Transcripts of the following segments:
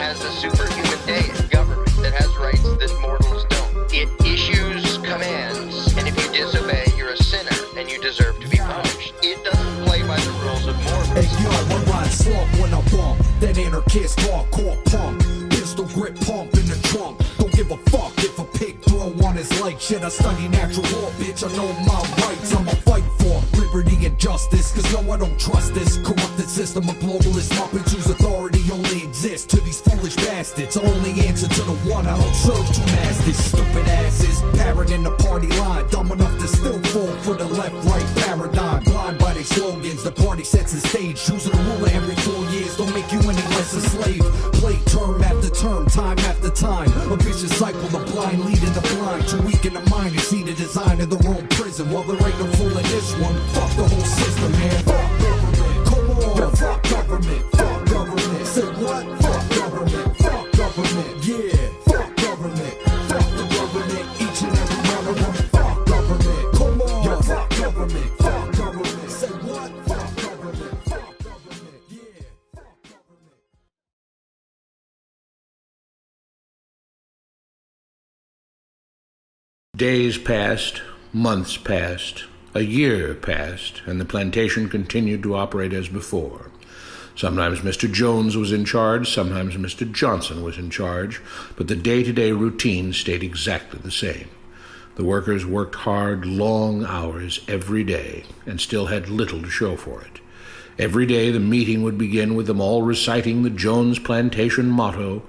has a superhuman day, a government that has rights that mortals don't. It issues commands, and if you disobey, you're a sinner, and you deserve to be punished. It doesn't play by the rules of mortals. Hey yo, I ride slump when I bump, that anarchist hardcore pump, pistol grip pump in the trunk. Don't give a fuck if a pig throw on his leg. Shit, I study natural law, bitch, I know my rights. I'ma fight for liberty and justice, cause no, I don't trust this corrupted system of globalist muppets whose authority only exists to these foolish bastards. Only answer to the one, I don't serve two masters. Stupid asses, parrot in the party line, dumb enough to still fall for the left-right paradigm. Blind by their slogans, the party sets the stage, choosing a ruler every 4 years don't make you any less a slave. Play term after term, time after time, a vicious cycle, the blind leading the blind. Too weak in the mind to see the design of their own prison. Well, there ain't no fool in this one. Fuck the whole system, man. Fuck government. Come on. Yeah, fuck government. Fuck government. Say what? Fuck government. Fuck government. Yeah. Fuck government. Fuck the government. Each and every one of them. Fuck government. Come on. Yeah, fuck government. Fuck government. Say what? Fuck government. Fuck government. Yeah. Fuck government. Days passed, months passed, a year passed, and the plantation continued to operate as before. Sometimes Mr. Jones was in charge, sometimes Mr. Johnson was in charge, but the day-to-day routine stayed exactly the same. The workers worked hard, long hours every day, and still had little to show for it. Every day the meeting would begin with them all reciting the Jones Plantation motto,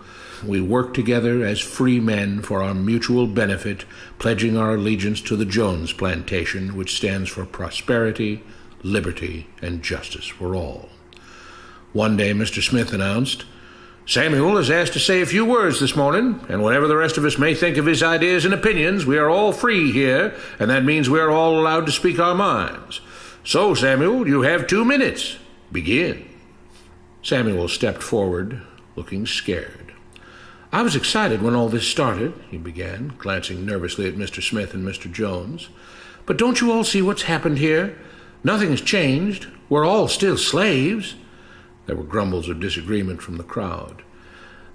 "We work together as free men for our mutual benefit, pledging our allegiance to the Jones Plantation, which stands for prosperity, liberty, and justice for all." One day Mr. Smith announced, "Samuel is asked to say a few words this morning, and whatever the rest of us may think of his ideas and opinions, we are all free here, and that means we are all allowed to speak our minds. So, Samuel, you have 2 minutes. Begin." Samuel stepped forward, looking scared. "I was excited when all this started," he began, glancing nervously at Mr. Smith and Mr. Jones. "But don't you all see what's happened here? Nothing has changed. We're all still slaves." There were grumbles of disagreement from the crowd.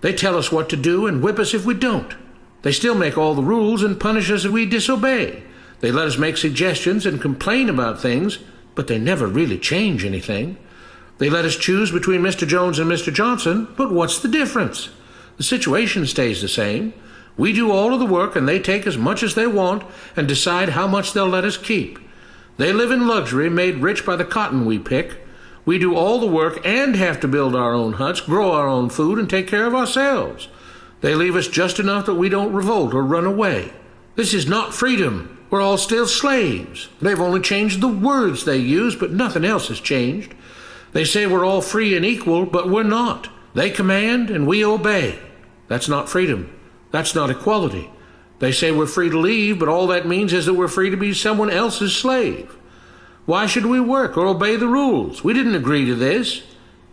"They tell us what to do and whip us if we don't. They still make all the rules and punish us if we disobey. They let us make suggestions and complain about things, but they never really change anything. They let us choose between Mr. Jones and Mr. Johnson, but what's the difference? The situation stays the same. We do all of the work and they take as much as they want and decide how much they'll let us keep. They live in luxury, made rich by the cotton we pick. We do all the work and have to build our own huts, grow our own food, and take care of ourselves. They leave us just enough that we don't revolt or run away. This is not freedom. We're all still slaves. They've only changed the words they use, but nothing else has changed. They say we're all free and equal, but we're not. They command and we obey. That's not freedom. That's not equality. They say we're free to leave, but all that means is that we're free to be someone else's slave. Why should we work or obey the rules? We didn't agree to this.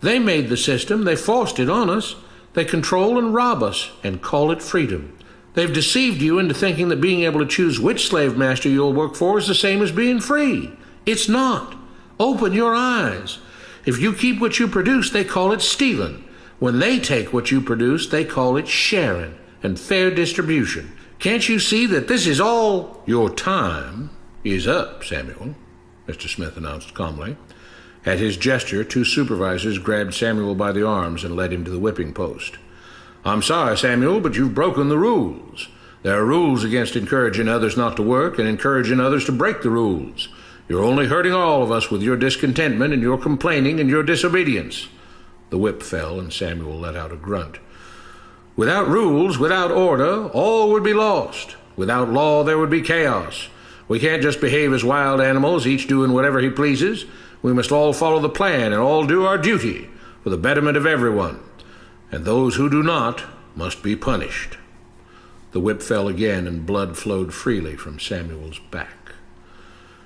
They made the system. They forced it on us. They control and rob us and call it freedom. They've deceived you into thinking that being able to choose which slave master you'll work for is the same as being free. It's not. Open your eyes. If you keep what you produce, they call it stealing. When they take what you produce, they call it sharing and fair distribution. Can't you see that this is all? Your time is up, Samuel," Mr. Smith announced calmly. At his gesture, 2 supervisors grabbed Samuel by the arms and led him to the whipping post. "I'm sorry, Samuel, but you've broken the rules. There are rules against encouraging others not to work and encouraging others to break the rules. You're only hurting all of us with your discontentment and your complaining and your disobedience." The whip fell, and Samuel let out a grunt. "Without rules, without order, all would be lost. Without law, there would be chaos. We can't just behave as wild animals, each doing whatever he pleases. We must all follow the plan and all do our duty for the betterment of everyone. And those who do not must be punished." The whip fell again, and blood flowed freely from Samuel's back.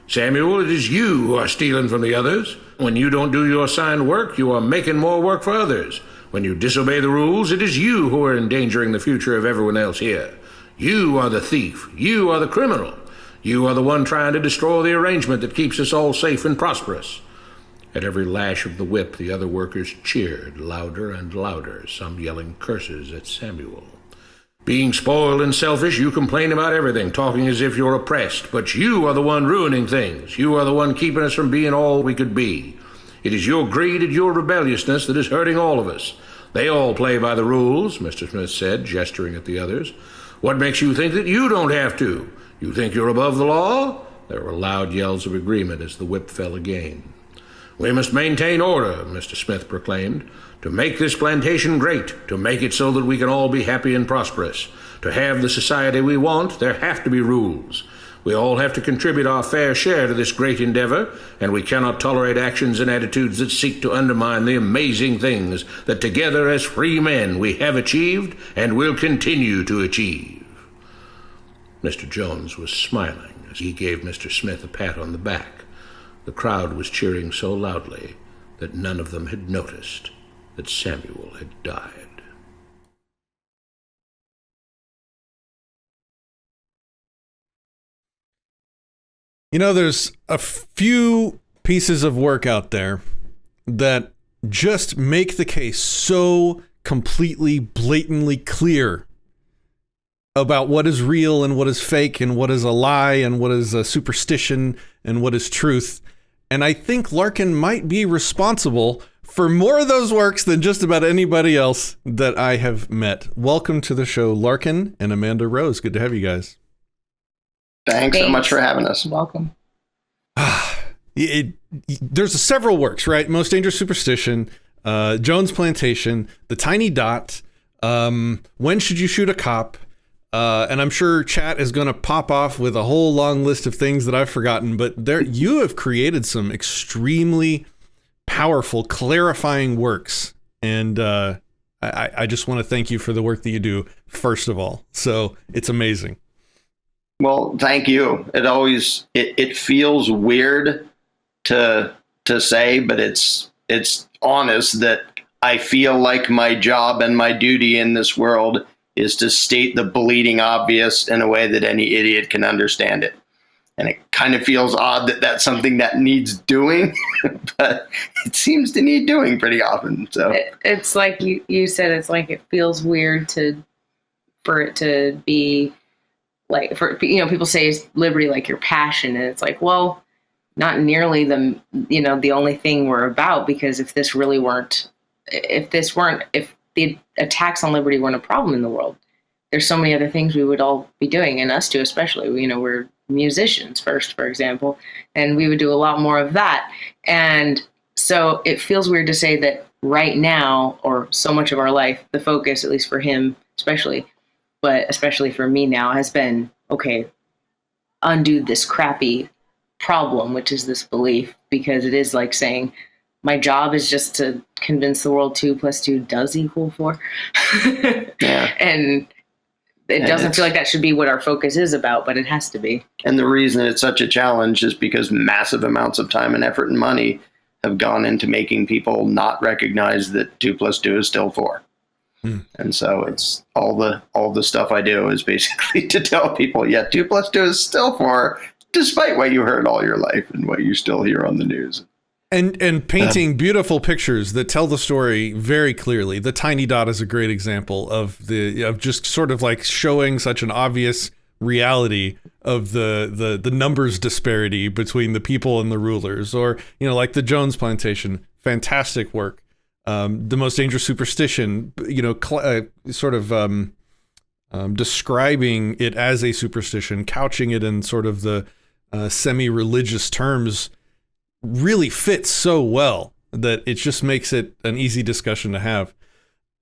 "Samuel, it is you who are stealing from the others. When you don't do your assigned work, you are making more work for others. When you disobey the rules, it is you who are endangering the future of everyone else here. You are the thief. You are the criminal. You are the one trying to destroy the arrangement that keeps us all safe and prosperous. At every lash of the whip, the other workers cheered louder and louder, some yelling curses at Samuel. Being spoiled and selfish, you complain about everything, talking as if you're oppressed. But you are the one ruining things. You are the one keeping us from being all we could be. It is your greed and your rebelliousness that is hurting all of us. They all play by the rules, Mr. Smith said, gesturing at the others. What makes you think that you don't have to? You think you're above the law? There were loud yells of agreement as the whip fell again. We must maintain order, Mr. Smith proclaimed, to make this plantation great, to make it so that we can all be happy and prosperous. To have the society we want, there have to be rules. We all have to contribute our fair share to this great endeavor, and we cannot tolerate actions and attitudes that seek to undermine the amazing things that together as free men we have achieved and will continue to achieve. Mr. Jones was smiling as he gave Mr. Smith a pat on the back. The crowd was cheering so loudly that none of them had noticed that Samuel had died. You know, there's a few pieces of work out there that just make the case so completely, blatantly clear about what is real and what is fake and what is a lie and what is a superstition and what is truth. And I think Larkin might be responsible for more of those works than just about anybody else that I have met. Welcome to the show, Larkin and Amanda Rose. Good to have you guys. Thanks so much for having us. Welcome. There's several works, right? Most Dangerous Superstition, Jones Plantation, The Tiny Dot, When Should You Shoot a Cop? And I'm sure chat is going to pop off with a whole long list of things that I've forgotten, but you have created some extremely powerful, clarifying works. And I just want to thank you for the work that you do, first of all. So it's amazing. Well, thank you. It feels weird to say, but it's honest that I feel like my job and my duty in this world is to state the bleeding obvious in a way that any idiot can understand it. And it kind of feels odd that that's something that needs doing, but it seems to need doing pretty often. So it's like you said, it's like it feels weird for it to be like, people say is liberty like your passion. And it's like, well, not nearly the only thing we're about, because if the attacks on liberty weren't a problem in the world, there's so many other things we would all be doing, and us too, especially. We're musicians first, for example, and we would do a lot more of that. And so it feels weird to say that right now, or so much of our life, the focus, at least for him especially, but especially for me now, has been, okay, undo this crappy problem, which is this belief, because it is like saying, my job is just to convince the world 2 + 2 does equal 4. Yeah. And it doesn't feel like that should be what our focus is about, but it has to be. And the reason it's such a challenge is because massive amounts of time and effort and money have gone into making people not recognize that 2 + 2 is still 4. And so it's all the stuff I do is basically to tell people, yeah, 2 + 2 is still 4, despite what you heard all your life and what you still hear on the news. And painting beautiful pictures that tell the story very clearly. The Tiny Dot is a great example of just sort of like showing such an obvious reality of the numbers disparity between the people and the rulers. Or, like the Jones Plantation, fantastic work. The Most Dangerous Superstition, describing it as a superstition, couching it in sort of the semi-religious terms, really fits so well that it just makes it an easy discussion to have.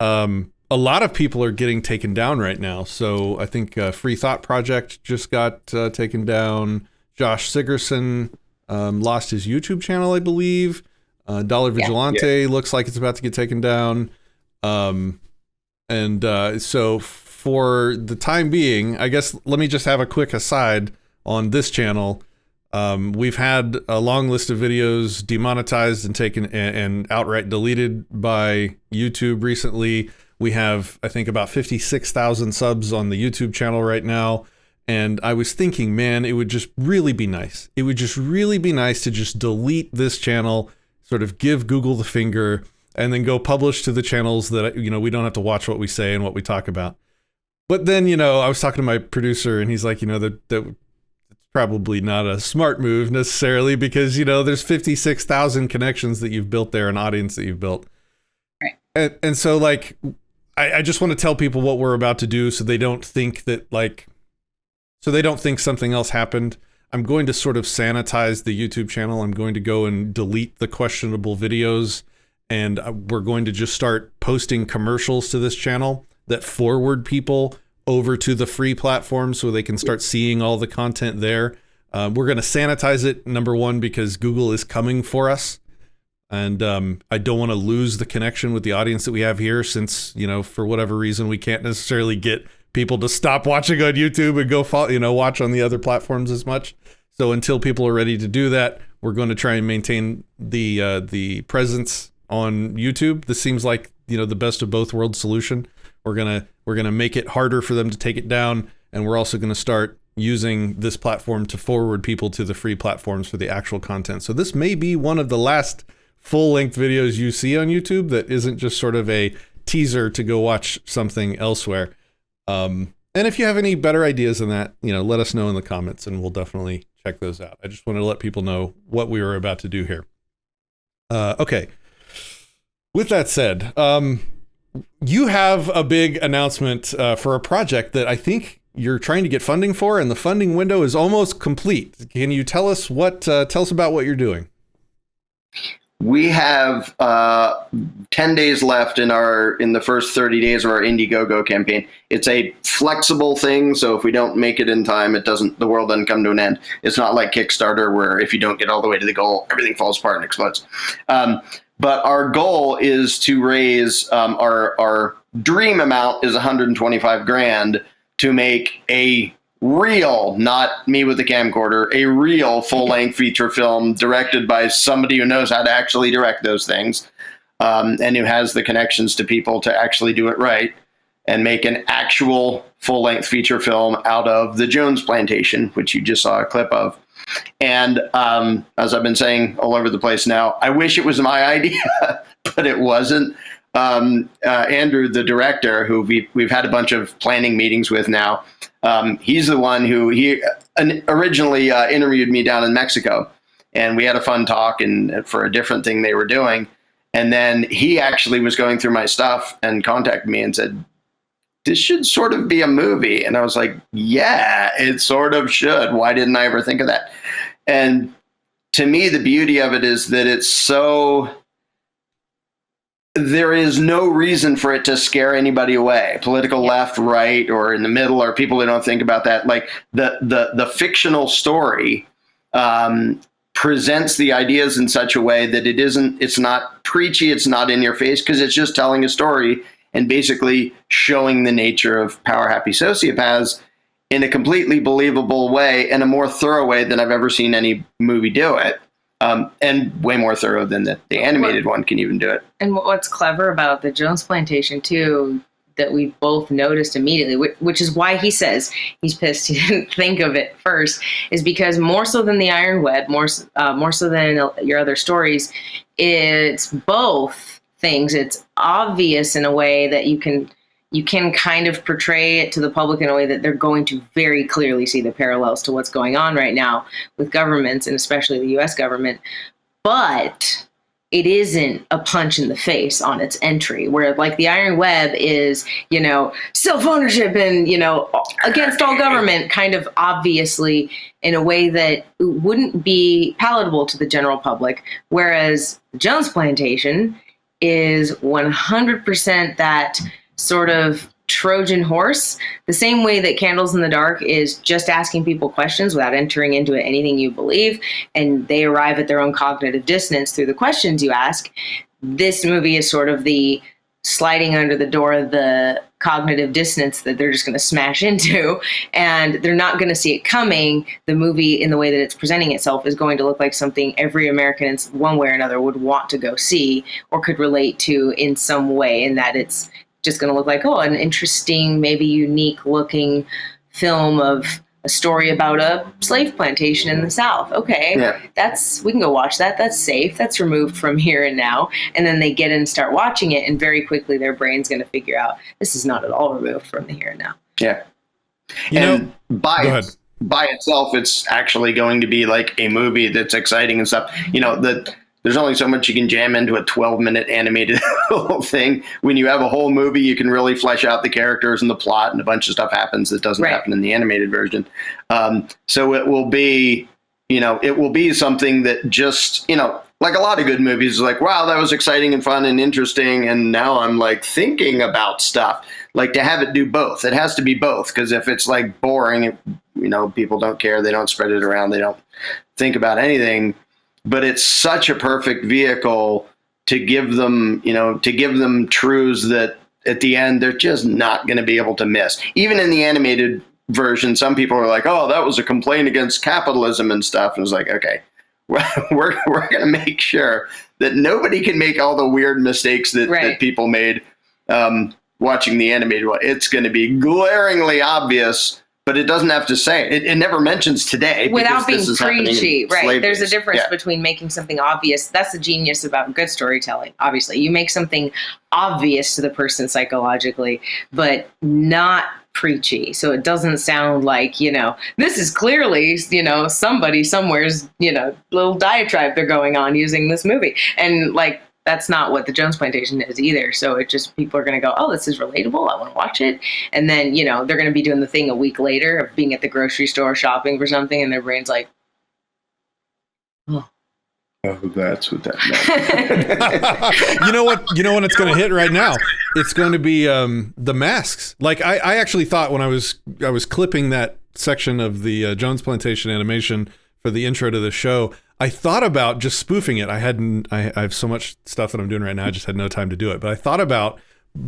A lot of people are getting taken down right now. So I think Free Thought Project just got taken down. Josh Sigerson lost his YouTube channel, I believe. Dollar Vigilante looks like it's about to get taken down. So for the time being, I guess let me just have a quick aside on this channel. We've had a long list of videos demonetized and taken and outright deleted by YouTube recently. We have, I think, about 56,000 subs on the YouTube channel right now. And I was thinking, man, it would just really be nice. It would just really be nice to just delete this channel, sort of give Google the finger and then go publish to the channels that, we don't have to watch what we say and what we talk about. But then, I was talking to my producer and he's like, that probably not a smart move necessarily because, there's 56,000 connections that you've built there, an audience that you've built. Right. And so like, I just want to tell people what we're about to do so they don't think something else happened. I'm going to sort of sanitize the YouTube channel. I'm going to go and delete the questionable videos, and we're going to just start posting commercials to this channel that forward people over to the free platform so they can start seeing all the content there. We're going to sanitize it, number one, because Google is coming for us. And I don't want to lose the connection with the audience that we have here since, for whatever reason, we can't necessarily get people to stop watching on YouTube and go watch on the other platforms as much. So until people are ready to do that, we're going to try and maintain the presence on YouTube. This seems like, the best of both worlds solution. We're going to make it harder for them to take it down. And we're also going to start using this platform to forward people to the free platforms for the actual content. So this may be one of the last full-length videos you see on YouTube that isn't just sort of a teaser to go watch something elsewhere. And if you have any better ideas than that, let us know in the comments and we'll definitely check those out. I just want to let people know what we were about to do here. Okay. With that said, you have a big announcement for a project that I think you're trying to get funding for, and the funding window is almost complete. Can you tell us about what you're doing? We have 10 days left in the first 30 days of our Indiegogo campaign. It's a flexible thing, so if we don't make it in time, the world doesn't come to an end. It's not like Kickstarter where if you don't get all the way to the goal, everything falls apart and explodes. But our goal is to raise our dream amount is 125 grand to make a real, not me with the camcorder, a real full-length feature film directed by somebody who knows how to actually direct those things, and who has the connections to people to actually do it right and make an actual full-length feature film out of the Jones Plantation, which you just saw a clip of. And as I've been saying all over the place now, I wish it was my idea, but it wasn't. Andrew, the director, who we've had a bunch of planning meetings with now, he's the one who originally interviewed me down in Mexico, and we had a fun talk and for a different thing they were doing. And then he actually was going through my stuff and contacted me and said, this should sort of be a movie. And I was like, yeah, it sort of should. Why didn't I ever think of that? And to me, the beauty of it is that there is no reason for it to scare anybody away. Political left, right, or in the middle, or people who don't think about that. Like the fictional story presents the ideas in such a way that it's not preachy, it's not in your face, because it's just telling a story and basically showing the nature of power-happy sociopaths in a completely believable way and a more thorough way than I've ever seen any movie do it. And way more thorough than the animated one can even do it. And what's clever about the Jones Plantation, too, that we both noticed immediately, which is why he says he's pissed he didn't think of it first, is because more so than the Iron Web, more so than your other stories, it's both things. It's obvious in a way that you can kind of portray it to the public in a way that they're going to very clearly see the parallels to what's going on right now with governments, and especially the U.S. government. But it isn't a punch in the face on its entry, where like the Iron Web is, self-ownership and, against all government, kind of obviously in a way that wouldn't be palatable to the general public. Whereas Jones Plantation is 100% that sort of Trojan horse, the same way that Candles in the Dark is just asking people questions without entering into it anything you believe, and they arrive at their own cognitive dissonance through the questions you ask. This movie is sort of the sliding under the door of the cognitive dissonance that they're just going to smash into, and they're not going to see it coming. The movie, in the way that it's presenting itself, is going to look like something every American in one way or another would want to go see or could relate to in some way, in that it's just going to look like, an interesting, maybe unique looking film of a story about a slave plantation in the South. Okay, we can go watch that. That's safe. That's removed from here and now. And then they get in and start watching it, and very quickly their brain's going to figure out this is not at all removed from the here and now. Yeah. By itself, it's actually going to be like a movie that's exciting and stuff. There's only so much you can jam into a 12-minute animated whole thing. When you have a whole movie, you can really flesh out the characters and the plot, and a bunch of stuff happens that doesn't happen in the animated version. So it will be, something that just, like a lot of good movies, like, wow, that was exciting and fun and interesting, and now I'm like thinking about stuff. Like, to have it do both, it has to be both, because if it's like boring, people don't care, they don't spread it around, they don't think about anything. But it's such a perfect vehicle to give them, truths that at the end they're just not going to be able to miss. Even in the animated version, some people are like, "Oh, that was a complaint against capitalism and stuff." And it's like, okay, we're going to make sure that nobody can make all the weird mistakes that people made watching the animated one. It's going to be glaringly obvious. But it doesn't have to say it. It never mentions today. Without being this preachy, right? There's days. a difference between making something obvious. That's the genius about good storytelling. Obviously, you make something obvious to the person psychologically, but not preachy. So it doesn't sound like, this is clearly, somebody somewhere's, little diatribe they're going on using this movie. And like, that's not what the Jones Plantation is either. So it just, people are going to go, oh, this is relatable. I want to watch it. And then, they're going to be doing the thing a week later of being at the grocery store shopping for something. And their brain's like, oh, that's what that meant. You know what it's going to hit right now? It's going to be the masks. Like I actually thought when I was clipping that section of the Jones Plantation animation for the intro to the show, I thought about just spoofing it. I have so much stuff that I'm doing right now. I just had no time to do it. But I thought about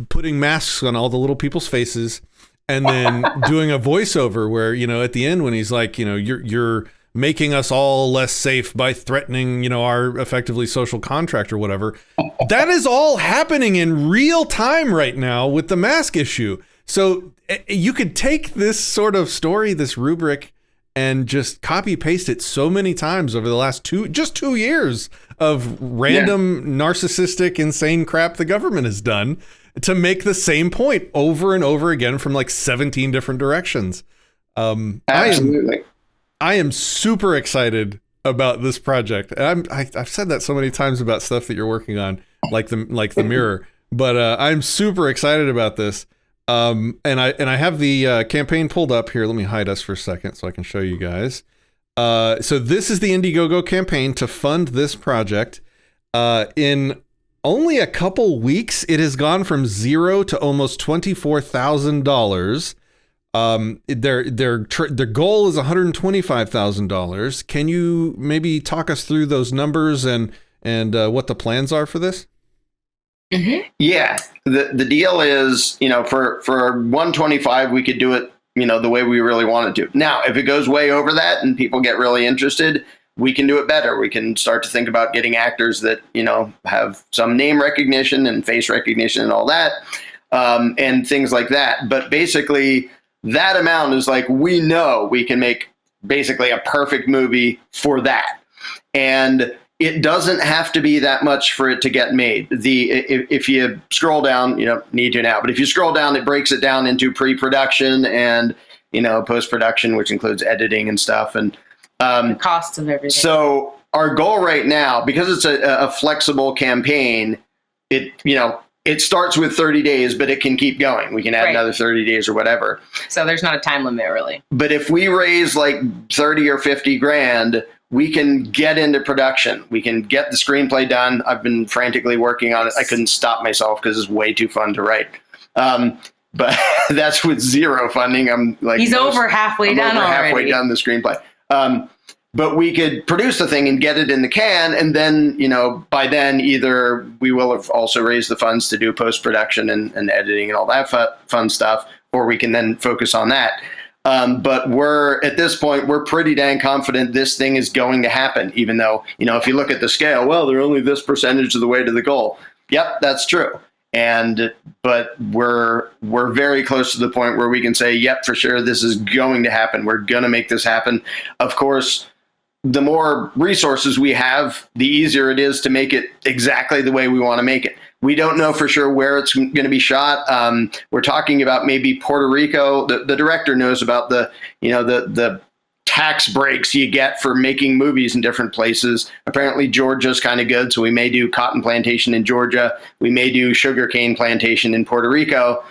putting masks on all the little people's faces and then doing a voiceover where, at the end when he's like, you're making us all less safe by threatening, our effectively social contract or whatever. That is all happening in real time right now with the mask issue. So you could take this sort of story, this rubric, and just copy paste it so many times over the last 2 years of random narcissistic, insane crap the government has done to make the same point over and over again from like 17 different directions. Absolutely. I am super excited about this project. And I've said that so many times about stuff that you're working on, like the mirror, but I'm super excited about this. And I have the campaign pulled up here. Let me hide us for a second so I can show you guys. So this is the Indiegogo campaign to fund this project. In only a couple weeks, it has gone from $0 to almost $24,000. Their goal is $125,000. Can you maybe talk us through those numbers and what the plans are for this? Mm-hmm. Yeah, the deal is, for 125, we could do it, the way we really wanted to. Now, if it goes way over that and people get really interested, we can do it better. We can start to think about getting actors that, have some name recognition and face recognition and all that, and things like that. But basically, that amount is like, we know we can make basically a perfect movie for that. And it doesn't have to be that much for it to get made. If you scroll down, you don't need to now, but if you scroll down, it breaks it down into pre-production and, post-production, which includes editing and stuff. And the costs of everything. So our goal right now, because it's a flexible campaign, it starts with 30 days, but it can keep going. We can add another 30 days or whatever. So there's not a time limit, really. But if we raise like 30 or 50 grand, we can get into production. We can get the screenplay done. I've been frantically working on it. I couldn't stop myself because it's way too fun to write. But that's with zero funding. I'm like, he's over halfway done already. Halfway done the screenplay. But we could produce the thing and get it in the can. And then, by then either we will have also raised the funds to do post-production and editing and all that fun stuff, or we can then focus on that. But at this point, we're pretty dang confident this thing is going to happen, even though, if you look at the scale, well, they're only this percentage of the way to the goal. Yep, that's true. But we're very close to the point where we can say, yep, for sure, this is going to happen. We're going to make this happen. Of course, the more resources we have, the easier it is to make it exactly the way we want to make it. We don't know for sure where it's going to be shot. We're talking about maybe Puerto Rico. The director knows about the tax breaks you get for making movies in different places. Apparently Georgia's kind of good, so we may do cotton plantation in Georgia. We may do sugarcane plantation in Puerto Rico.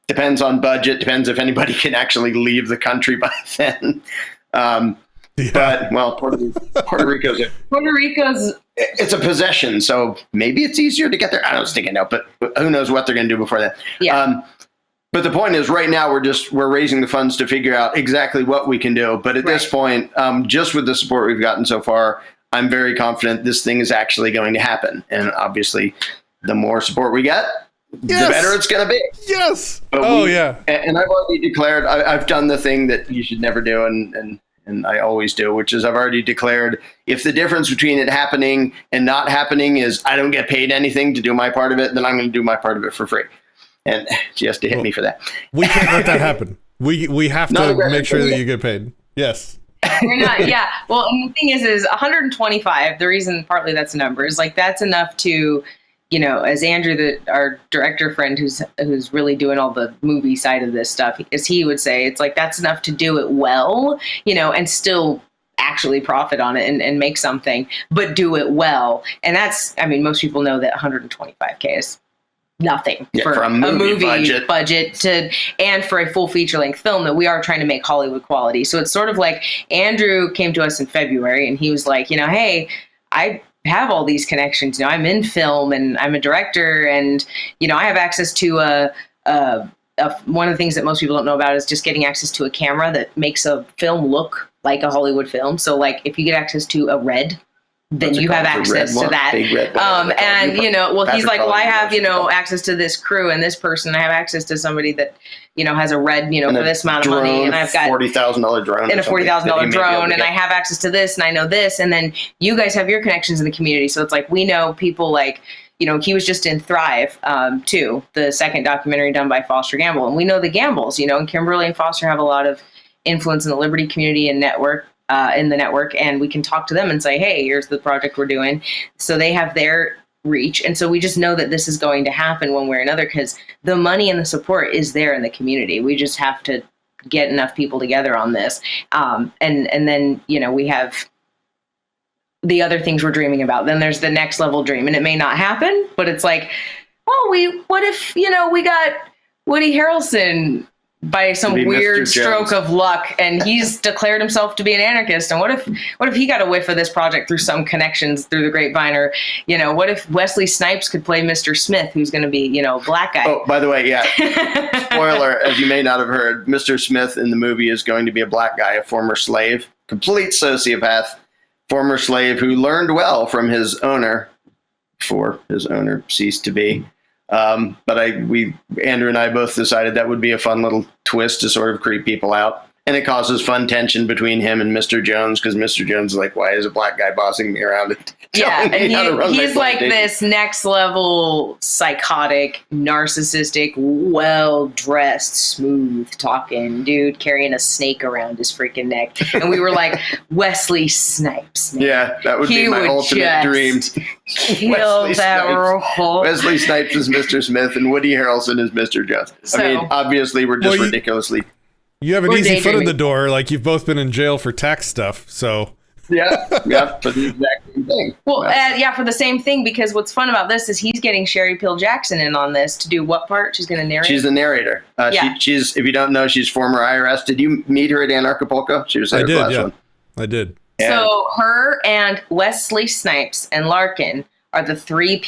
Depends on budget, depends if anybody can actually leave the country by then. But, well, Puerto Rico's it's a possession, so maybe it's easier to get there. I don't think I know, but who knows what they're going to do before that. Yeah. But the point is, right now we're raising the funds to figure out exactly what we can do. But at this point, just with the support we've gotten so far, I'm very confident this thing is actually going to happen. And obviously, the more support we get, the better it's going to be. Yes. But yeah. And I've already declared I've done the thing that you should never do, and I always do, which is I've already declared if the difference between it happening and not happening is I don't get paid anything to do my part of it, then I'm going to do my part of it for free. And she has to hit me for that. We can't let that happen. We have to make sure that you get paid. Yes. We're not, yeah. Well, and the thing is 125. The reason partly that's numbers, like that's enough to, as Andrew, our director friend, who's really doing all the movie side of this stuff, as he would say, it's like that's enough to do it well, and still actually profit on it and make something, but do it well. And that's, most people know that 125K is nothing for a movie budget and for a full feature length film that we are trying to make Hollywood quality. So it's sort of like Andrew came to us in February and he was like, hey, I have all these connections. I'm in film and I'm a director, and I have access to one of the things that most people don't know about is just getting access to a camera that makes a film look like a Hollywood film. So like if you get access to a red, then you have access to that. And, he's like, well, I have, access to this crew and this person. I have access to somebody that, has a red, for this amount of money. And I've got $40,000 drone. And a $40,000 drone. And I have access to this and I know this. And then you guys have your connections in the community. So it's like, we know people like, he was just in Thrive, too, the second documentary done by Foster Gamble. And we know the Gambles, and Kimberly and Foster have a lot of influence in the Liberty community and network. In the network, and we can talk to them and say, hey, here's the project we're doing. So they have their reach. And so we just know that this is going to happen one way or another because the money and the support is there in the community. We just have to get enough people together on this. And then, we have the other things we're dreaming about. Then there's the next level dream, and it may not happen, but it's like, what if, we got Woody Harrelson by some weird stroke of luck, and he's declared himself to be an anarchist. And what if he got a whiff of this project through some connections through the grapevine? Or, what if Wesley Snipes could play Mr. Smith, who's going to be, black guy? Oh, by the way, yeah. Spoiler, as you may not have heard, Mr. Smith in the movie is going to be a black guy, a former slave, complete sociopath, former slave who learned well from his owner before his owner ceased to be. But Andrew and I both decided that would be a fun little twist to sort of creep people out. And it causes fun tension between him and Mr. Jones, because Mr. Jones is like, why is a black guy bossing me around? And he's like this next level psychotic, narcissistic, well-dressed, smooth talking dude carrying a snake around his freaking neck. And we were like, Wesley Snipes. Man. Yeah, that would be my ultimate dream. Kill that role. Wesley Snipes is Mr. Smith and Woody Harrelson is Mr. Jones. Obviously we're just ridiculously... You have an easy foot in the door, like you've both been in jail for tax stuff, so... Yeah, for the exact same thing. Well, for the same thing, because what's fun about this is he's getting Sherry Peel Jackson in on this to do what part? She's going to narrate? She's the narrator. She's, if you don't know, she's former IRS. Did you meet her at Anarchapulco? She was at her last one. I did. So her and Wesley Snipes and Larkin are the three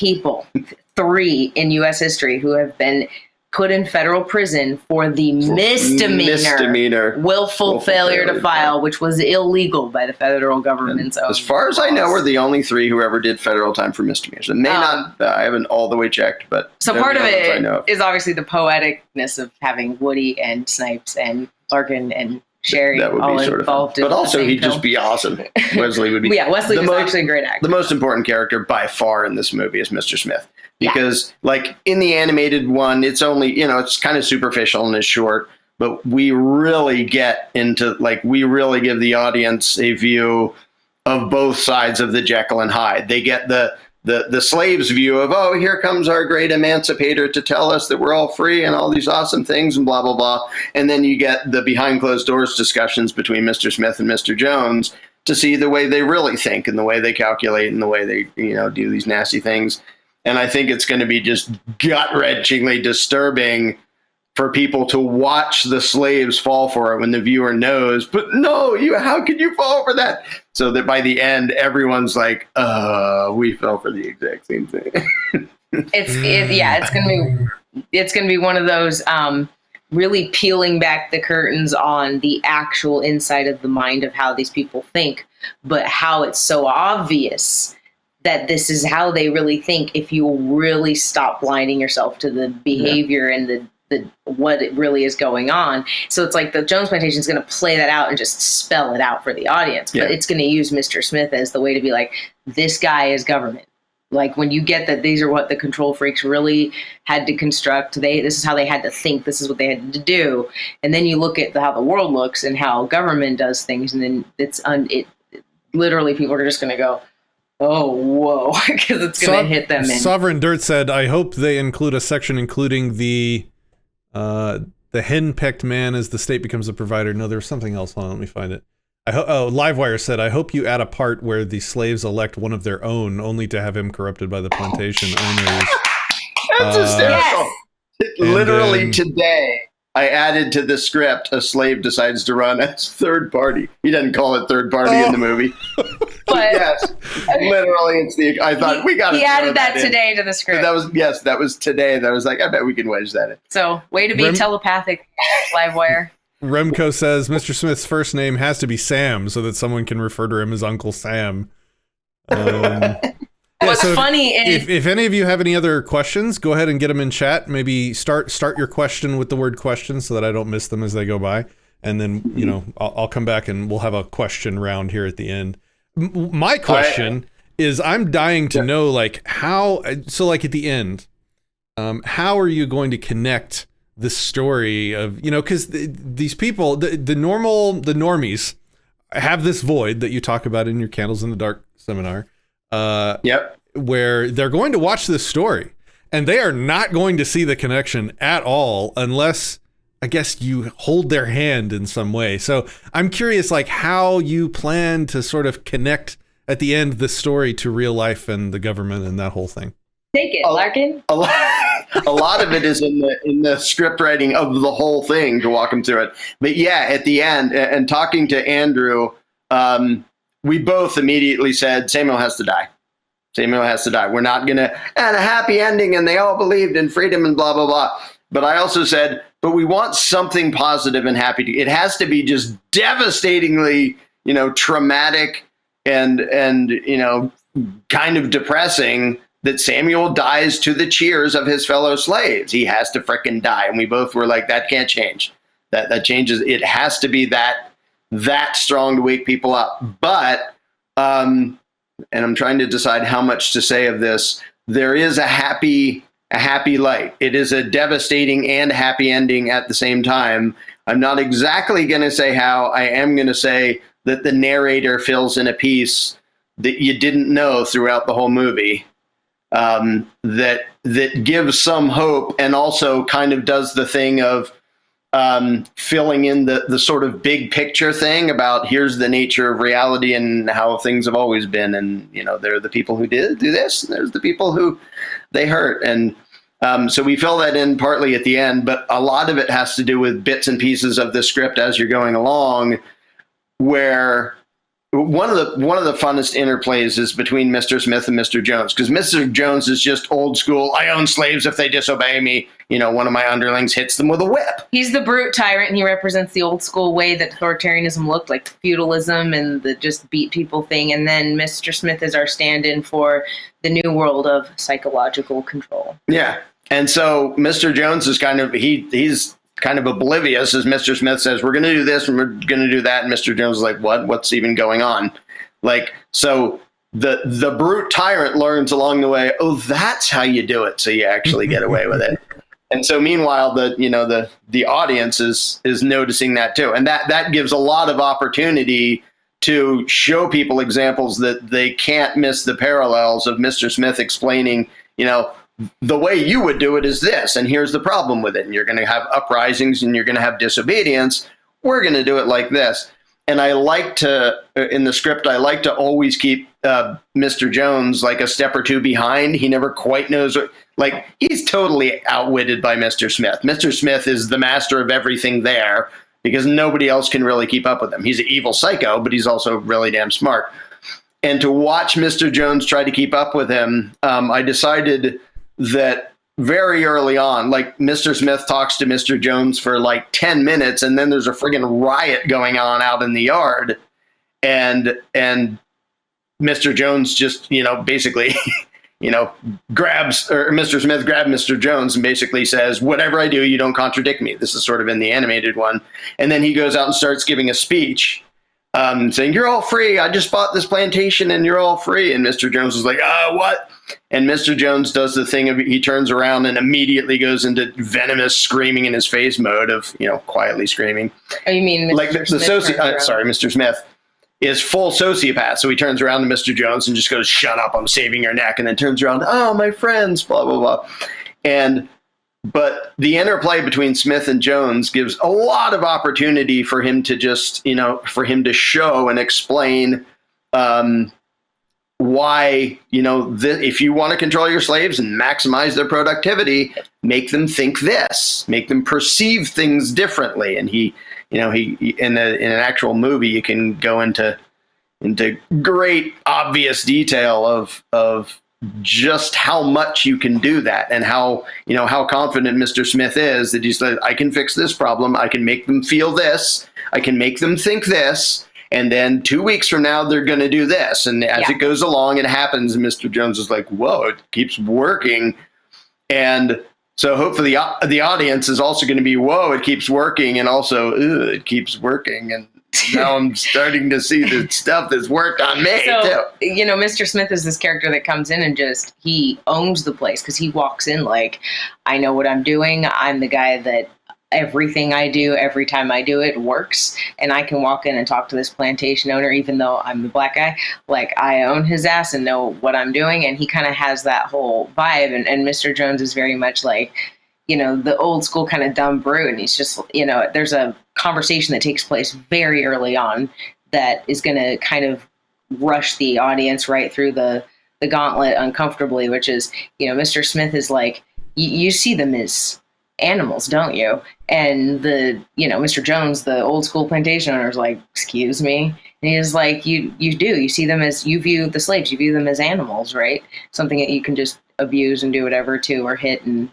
in U.S. history who have been put in federal prison for the misdemeanor willful failure to file, which was illegal by the federal government. As far as I know, we're the only three who ever did federal time for misdemeanors. It may not, I haven't all the way checked, but... So part of it is obviously the poeticness of having Woody and Snipes and Larkin and Sherry all involved. But also he'd just be awesome. Wesley would be... Wesley was actually a great actor. The most important character by far in this movie is Mr. Smith. because like in the animated one, it's only, it's kind of superficial and it's short, but we really get into we really give the audience a view of both sides of the Jekyll and Hyde. They get the slave's view of, oh, here comes our great emancipator to tell us that we're all free and all these awesome things and blah, blah, blah. And then you get the behind closed doors discussions between Mr. Smith and Mr. Jones to see the way they really think and the way they calculate and the way they, do these nasty things. And I think it's going to be just gut-wrenchingly disturbing for people to watch the slaves fall for it when the viewer knows, but no, how could you fall for that? So that by the end, everyone's like, we fell for the exact same thing. It's gonna be one of those really peeling back the curtains on the actual inside of the mind of how these people think, but how it's so obvious that this is how they really think if you really stop blinding yourself to the behavior and the what it really is going on. So it's like the Jones Plantation is going to play that out and just spell it out for the audience, but it's going to use Mr. Smith as the way to be like, this guy is government. Like when you get that these are what the control freaks really had to construct, this is how they had to think, this is what they had to do. And then you look at how the world looks and how government does things, and then it literally people are just going to go, oh, whoa, because it's going to hit them in. Sovereign Dirt said, I hope they include a section including the henpecked man as the state becomes a provider. No, there's something else. Hold on, let me find it. Livewire said, I hope you add a part where the slaves elect one of their own, only to have him corrupted by the plantation owners. That's hysterical. Yes. Literally today, I added to the script, a slave decides to run as third party. He doesn't call it third party in the movie. But yes, literally, it's I thought we got. He added that today to the script. That was today. That was like, I bet we can wedge that in. So, way to be telepathic, Livewire. Remco says Mr. Smith's first name has to be Sam, so that someone can refer to him as Uncle Sam. What's funny is if any of you have any other questions, go ahead and get them in chat. Maybe start your question with the word question so that I don't miss them as they go by, and then I'll come back and we'll have a question round here at the end. My question is, I'm dying to know how. So at the end, how are you going to connect this story of because these people, the normies, have this void that you talk about in your Candles in the Dark seminar. Where they're going to watch this story and they are not going to see the connection at all unless, I guess, you hold their hand in some way. So I'm curious, how you plan to sort of connect at the end the story to real life and the government and that whole thing. Take it, Larkin. A lot of it is in the script writing of the whole thing to walk them through it. But yeah, at the end, and talking to Andrew, we both immediately said, Samuel has to die. Samuel has to die. We're not going to, and a happy ending, and they all believed in freedom and blah, blah, blah. But I also said, but we want something positive and happy. It has to be just devastatingly, traumatic and kind of depressing that Samuel dies to the cheers of his fellow slaves. He has to frickin' die. And we both were like, that can't change. That changes. It has to be that strong to wake people up. But, and I'm trying to decide how much to say of this, there is a happy light. It is a devastating and happy ending at the same time. I'm not exactly going to say how. I am going to say that the narrator fills in a piece that you didn't know throughout the whole movie, that gives some hope and also kind of does the thing of filling in the sort of big picture thing about here's the nature of reality and how things have always been. And, there are the people who did do this, and there's the people who they hurt. And so we fill that in partly at the end, but a lot of it has to do with bits and pieces of the script as you're going along, where one of the funnest interplays is between Mr. Smith and Mr. Jones, because Mr. Jones is just old school. I own slaves if they disobey me. One of my underlings hits them with a whip. He's the brute tyrant, and he represents the old school way that authoritarianism looked, like feudalism and the just beat people thing. And then Mr. Smith is our stand-in for the new world of psychological control. Yeah. And so Mr. Jones is he's kind of oblivious as Mr. Smith says, we're going to do this and we're going to do that. And Mr. Jones is like, what's even going on? So the brute tyrant learns along the way, oh, that's how you do it, so you actually get away with it. And so meanwhile, the audience is noticing that too. And that gives a lot of opportunity to show people examples that they can't miss the parallels of Mr. Smith explaining, the way you would do it is this, and here's the problem with it. And you're going to have uprisings and you're going to have disobedience. We're going to do it like this. And I like to, in the script, I like to always keep Mr. Jones like a step or two behind. He never quite knows, he's totally outwitted by Mr. Smith. Mr. Smith is the master of everything there because nobody else can really keep up with him. He's an evil psycho, but he's also really damn smart. And to watch Mr. Jones try to keep up with him, I decided that very early on, Mr. Smith talks to Mr. Jones for 10 minutes, and then there's a friggin' riot going on out in the yard. And Mr. Jones just, basically, grabs, or Mr. Smith grabbed Mr. Jones and basically says, whatever I do, you don't contradict me. This is sort of in the animated one. And then he goes out and starts giving a speech saying, you're all free. I just bought this plantation and you're all free. And Mr. Jones is like, what? And Mr. Jones does the thing of he turns around and immediately goes into venomous screaming in his face mode of, quietly screaming. Oh, you mean Mr. Smith Mr. Smith is full sociopath. So he turns around to Mr. Jones and just goes, shut up, I'm saving your neck. And then turns around, oh, my friends, blah, blah, blah. But the interplay between Smith and Jones gives a lot of opportunity for him to just, for him to show and explain why, if you want to control your slaves and maximize their productivity, make them think this, make them perceive things differently. And he in an actual movie, you can go into great obvious detail of just how much you can do that, and how confident Mr. Smith is that he's like, I can fix this problem. I can make them feel this. I can make them think this. And then 2 weeks from now, they're going to do this. And as it goes along, it happens. And Mr. Jones is like, whoa, it keeps working. And so hopefully the audience is also going to be, whoa, it keeps working. And also, it keeps working. And now I'm starting to see the stuff that's worked on me, too. Mr. Smith is this character that comes in and he owns the place because he walks in like, I know what I'm doing. I'm the guy that everything I do, every time I do it works. And I can walk in and talk to this plantation owner, even though I'm the black guy. I own his ass and know what I'm doing. And he kind of has that whole vibe. And Mr. Jones is very much the old school kind of dumb brute. And he's just, there's a conversation that takes place very early on that is going to kind of rush the audience right through the gauntlet uncomfortably, which is, Mr. Smith is like, you see them as animals, don't you? And Mr. Jones, the old school plantation owner, is like, excuse me. And he's like, you do. You see them as, you view the slaves, you view them as animals, right? Something that you can just abuse and do whatever to, or hit, and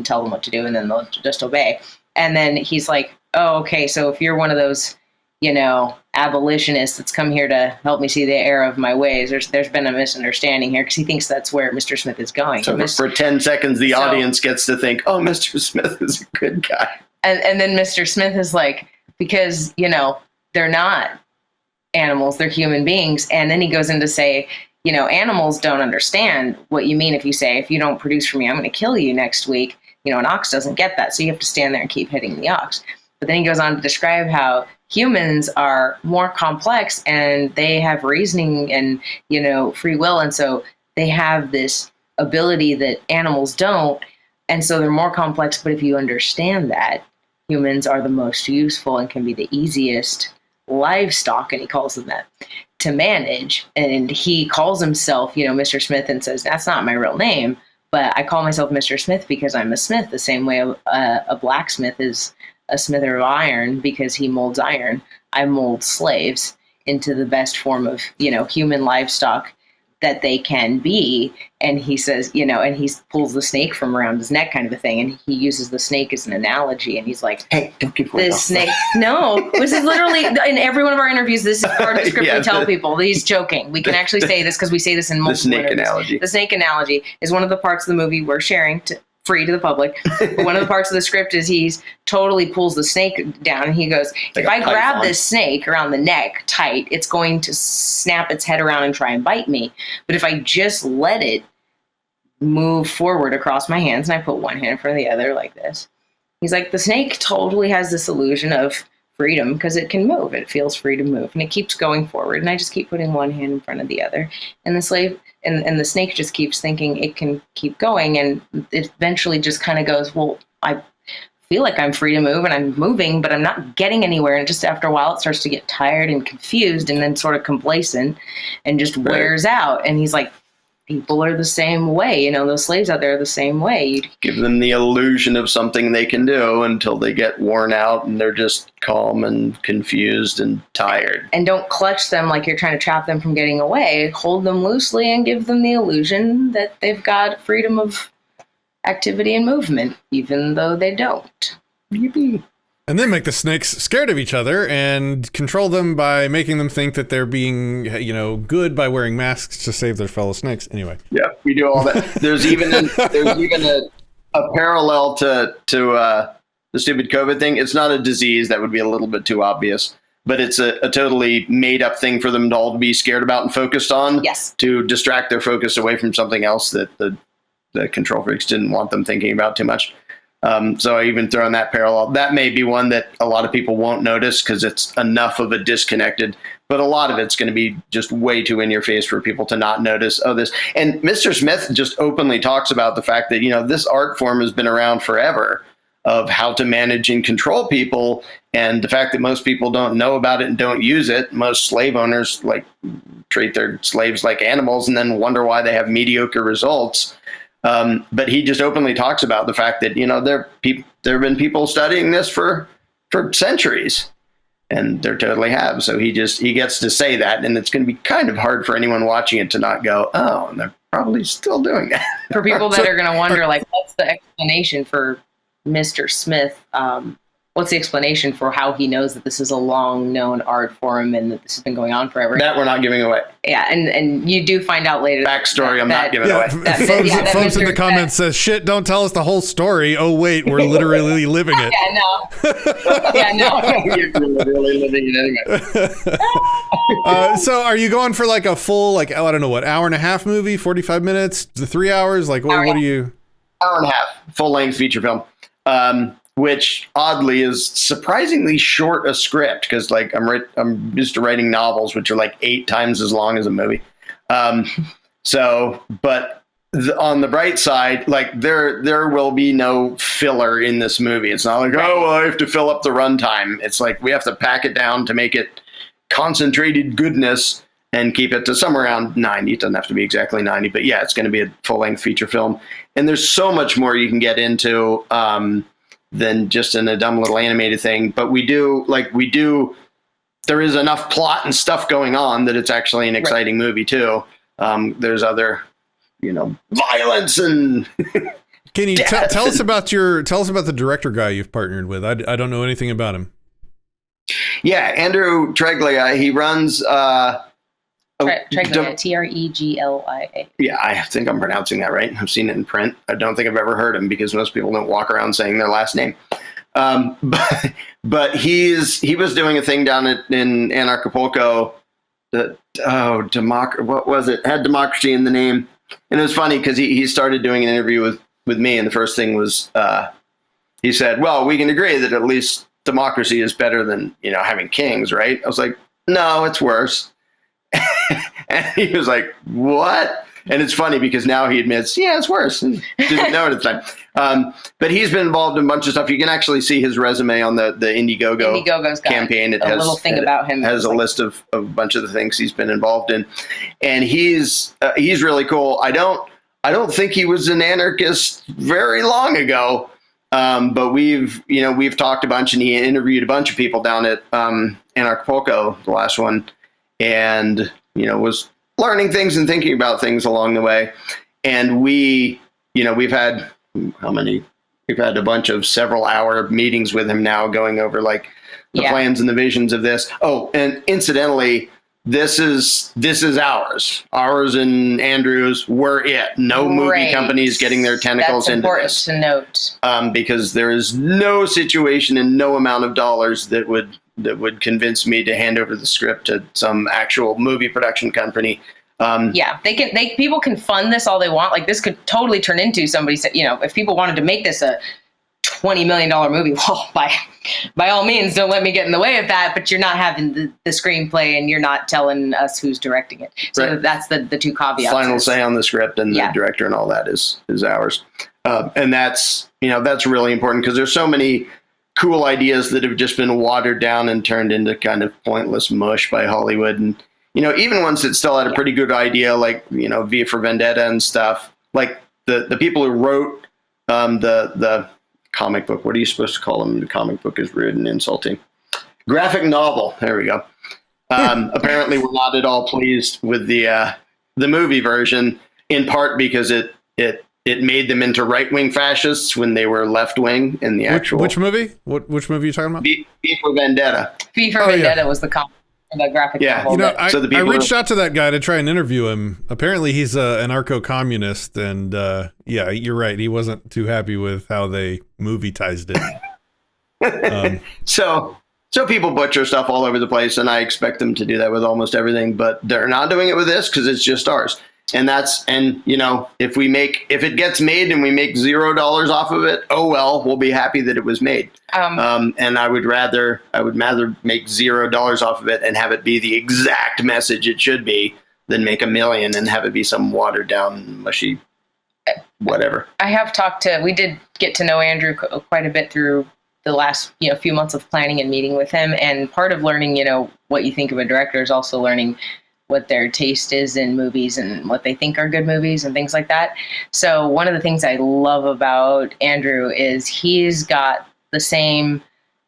tell them what to do, and then they'll just obey. And then he's like, oh, okay, so if you're one of those, abolitionists that's come here to help me see the error of my ways, there's been a misunderstanding here, because he thinks that's where Mr. Smith is going. So for 10 seconds, the audience gets to think, oh, Mr. Smith is a good guy. And then Mr. Smith is like, because, they're not animals, they're human beings. And then he goes in to say, animals don't understand what you mean if you say, if you don't produce for me, I'm going to kill you next week. An ox doesn't get that. So you have to stand there and keep hitting the ox. But then he goes on to describe how humans are more complex and they have reasoning and, free will. And so they have this ability that animals don't. And so they're more complex. But if you understand that, humans are the most useful and can be the easiest livestock, and he calls them that, to manage. And he calls himself, Mr. Smith, and says, that's not my real name, but I call myself Mr. Smith because I'm a smith, the same way a blacksmith is a smither of iron because he molds iron. I mold slaves into the best form of, human livestock that they can be. And he says, and he pulls the snake from around his neck, kind of a thing. And he uses the snake as an analogy. And he's like, hey, don't give this snake. No, this is literally in every one of our interviews. This is part of the script. We tell people he's joking. We can actually say this because we say this in multiple interviews. Analogy. The snake analogy is one of the parts of the movie we're sharing free to the public. But one of the parts of the script is he's totally pulls the snake down, and he goes, Like if a I grab python. this snake around the neck tight, it's going to snap its head around and try and bite me. But if I just let it move forward across my hands, and I put one hand in front of the other like this, he's like, the snake totally has this illusion of freedom because it can move. It feels free to move, and it keeps going forward. And I just keep putting one hand in front of the other, and the slave and the snake just keeps thinking it can keep going, and it eventually just kind of goes, well, I feel like I'm free to move, and I'm moving, but I'm not getting anywhere. And just after a while, it starts to get tired and confused, and then sort of complacent, and just wears out. And he's like, people are the same way. You know, those slaves out there are the same way. You Give them the illusion of something they can do until they get worn out and they're just calm and confused and tired. and don't clutch them like you're trying to trap them from getting away. Hold them loosely and give them the illusion that they've got freedom of activity and movement, even though they don't. Yippee. And then make the snakes scared of each other and control them by making them think that they're being, good by wearing masks to save their fellow snakes. Anyway. Yeah, we do all that. There's even a parallel to the stupid COVID thing. It's not a disease. That would be a little bit too obvious. But it's a totally made up thing for them to all be scared about and focused on. Yes. To distract their focus away from something else that the control freaks didn't want them thinking about too much. So I even throw in that parallel. That may be one that a lot of people won't notice because it's enough of a disconnected, but a lot of it's going to be just way too in your face for people to not notice. Oh, this. And Mr. Smith just openly talks about the fact that, this art form has been around forever of how to manage and control people. And the fact that most people don't know about it and don't use it. Most slave owners treat their slaves like animals and then wonder why they have mediocre results. But he just openly talks about the fact that, there have been people studying this for centuries, and there totally have. So he gets to say that, and it's going to be kind of hard for anyone watching it to not go, oh, and they're probably still doing that. For people that are going to wonder, what's the explanation for Mr. Smith? What's the explanation for how he knows that this is a long known art form and that this has been going on forever? That we're not giving away. Yeah, and you do find out later. Backstory, I'm not giving away. Folks in the comments says, shit, don't tell us the whole story. Oh, wait, we're literally living it. Yeah, no. You're really living it anyway. So are you going for a full, I don't know, hour and a half movie, 45 minutes, 3 hours? What do you... Hour and a half, full-length feature film. Which oddly is surprisingly short a script because I'm used to writing novels, which are 8 times as long as a movie. On the bright side, there will be no filler in this movie. It's not I have to fill up the runtime. It's we have to pack it down to make it concentrated goodness and keep it to somewhere around 90. It doesn't have to be exactly 90, but yeah, it's going to be a full-length feature film. And there's so much more you can get into than just in a dumb little animated thing. But there is enough plot and stuff going on that it's actually an exciting movie too. There's other, violence and Can you tell us about the director guy you've partnered with? I don't know anything about him. Yeah, Andrew Treglia. He runs Treglia, Treglia. Yeah, I think I'm pronouncing that right. I've seen it in print. I don't think I've ever heard him because most people don't walk around saying their last name. But he was doing a thing down in Anarchapulco that what was it? Had democracy in the name, and it was funny because he started doing an interview with me, and the first thing was he said, "Well, we can agree that at least democracy is better than having kings, right?" I was like, "No, it's worse." And he was like, "What?" And it's funny because now he admits, yeah, it's worse. And didn't know it at the time. But he's been involved in a bunch of stuff. You can actually see his resume on the Indiegogo's campaign. It has little thing about him. Has a list of a bunch of the things he's been involved in, and he's really cool. I don't think he was an anarchist very long ago, but we've talked a bunch, and he interviewed a bunch of people down at Anarchapulco, the last one, and was learning things and thinking about things along the way. And we've had we've had a bunch of several hour meetings with him now going over the plans and the visions of this. Oh, and incidentally, this is ours. Ours and Andrew's, we're it. No movie Right. companies getting their tentacles That's into important this. to note. Because there is no situation and no amount of dollars that would convince me to hand over the script to some actual movie production company. Yeah, people can fund this all they want. Like, this could totally turn into somebody said, if people wanted to make this a $20 million movie, well, by all means, don't let me get in the way of that. But you're not having the screenplay, and you're not telling us who's directing it. So Right. that's the two caveats. Final say on the script and Yeah. the director and all that is ours. And that's really important because there's so many cool ideas that have just been watered down and turned into kind of pointless mush by Hollywood. And, even ones that still had a pretty good idea, like, V for Vendetta and stuff, like the people who wrote the comic book. What are you supposed to call them? The comic book is rude and insulting. Graphic novel. There we go. Apparently, we're not at all pleased with the movie version, in part because it made them into right-wing fascists when they were left-wing in the actual. Which movie? Which movie are you talking about? V for Vendetta. V for Oh, Vendetta yeah. was the graphic Yeah. novel. I, So the I people reached out to that guy to try and interview him. Apparently, he's an anarcho-communist, and yeah, you're right. He wasn't too happy with how they movie-tized it. So people butcher stuff all over the place, and I expect them to do that with almost everything, but they're not doing it with this because it's just ours. And if it gets made and we make $0 off of it, oh well, we'll be happy that it was made. And I would rather make $0 off of it and have it be the exact message it should be than make $1 million and have it be some watered down, mushy, whatever. We did get to know Andrew quite a bit through the last few months of planning and meeting with him. And part of learning, what you think of a director is also learning what their taste is in movies and what they think are good movies and things like that. So one of the things I love about Andrew is he's got the same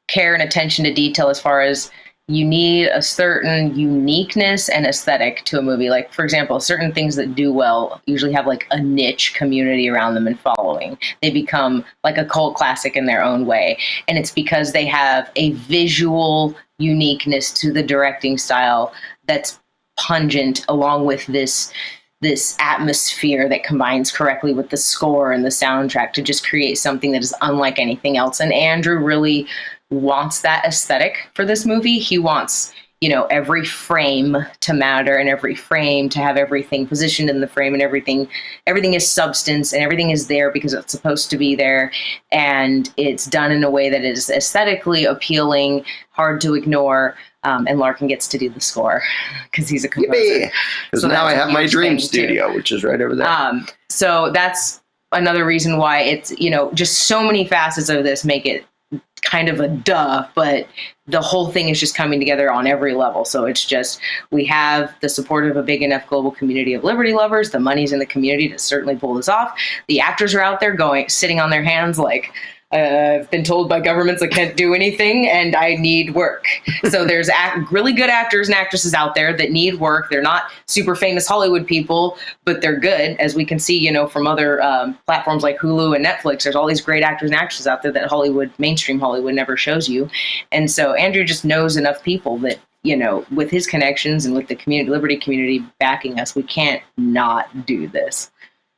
care and attention to detail as far as you need a certain uniqueness and aesthetic to a movie. Like, for example, certain things that do well usually have like a niche community around them and following. They become like a cult classic in their own way. And it's because they have a visual uniqueness to the directing style that's pungent, along with this atmosphere that combines correctly with the score and the soundtrack to just create something that is unlike anything else. And Andrew really wants that aesthetic for this movie. He wants, every frame to matter and every frame to have everything positioned in the frame, and everything is substance and everything is there because it's supposed to be there. And it's done in a way that is aesthetically appealing, hard to ignore. And Larkin gets to do the score because he's a composer. Because So now I that's a have my huge dream thing, too. studio, which is right over there. So that's another reason why it's, just so many facets of this make it kind of a duh, but the whole thing is just coming together on every level. So it's just, we have the support of a big enough global community of Liberty lovers. The money's in the community to certainly pull this off. The actors are out there sitting on their hands like, I've been told by governments I can't do anything and I need work. So there's really good actors and actresses out there that need work. They're not super famous Hollywood people, but they're good. As we can see, from other platforms like Hulu and Netflix, there's all these great actors and actresses out there that mainstream Hollywood never shows you. And so Andrew just knows enough people that, with his connections and with the Liberty community backing us, we can't not do this.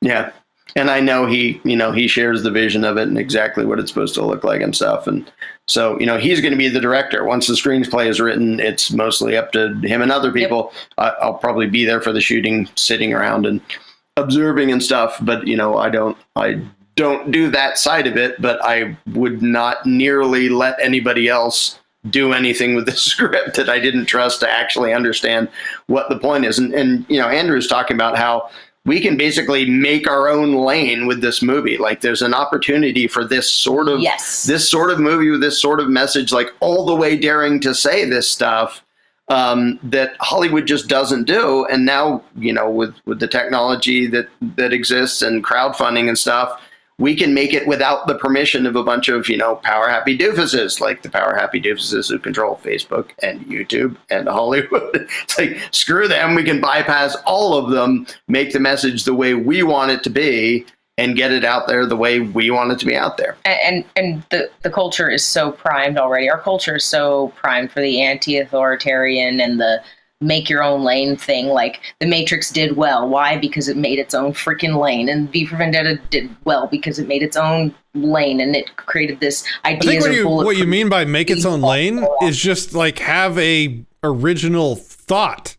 Yeah. And I know he shares the vision of it and exactly what it's supposed to look like and stuff. And so, he's going to be the director. Once the screenplay is written, it's mostly up to him and other people. Yep. I'll probably be there for the shooting, sitting around and observing and stuff. But, I don't do that side of it, but I would not nearly let anybody else do anything with the script that I didn't trust to actually understand what the point is. And Andrew's talking about how we can basically make our own lane with this movie. Like, there's an opportunity for this sort of movie with this sort of message, like all the way daring to say this stuff that Hollywood just doesn't do. And now, with the technology that exists and crowdfunding and stuff, we can make it without the permission of a bunch of, power happy doofuses, like the power happy doofuses who control Facebook and YouTube and Hollywood. It's like, screw them. We can bypass all of them, make the message the way we want it to be, and get it out there the way we want it to be out there. And the culture is so primed already. Our culture is so primed for the anti-authoritarian and the make your own lane thing. Like The Matrix did well. Why? Because it made its own freaking lane. And V for Vendetta did well because it made its own lane and it created this I idea. think what you mean by make its own lane is just like have a original thought,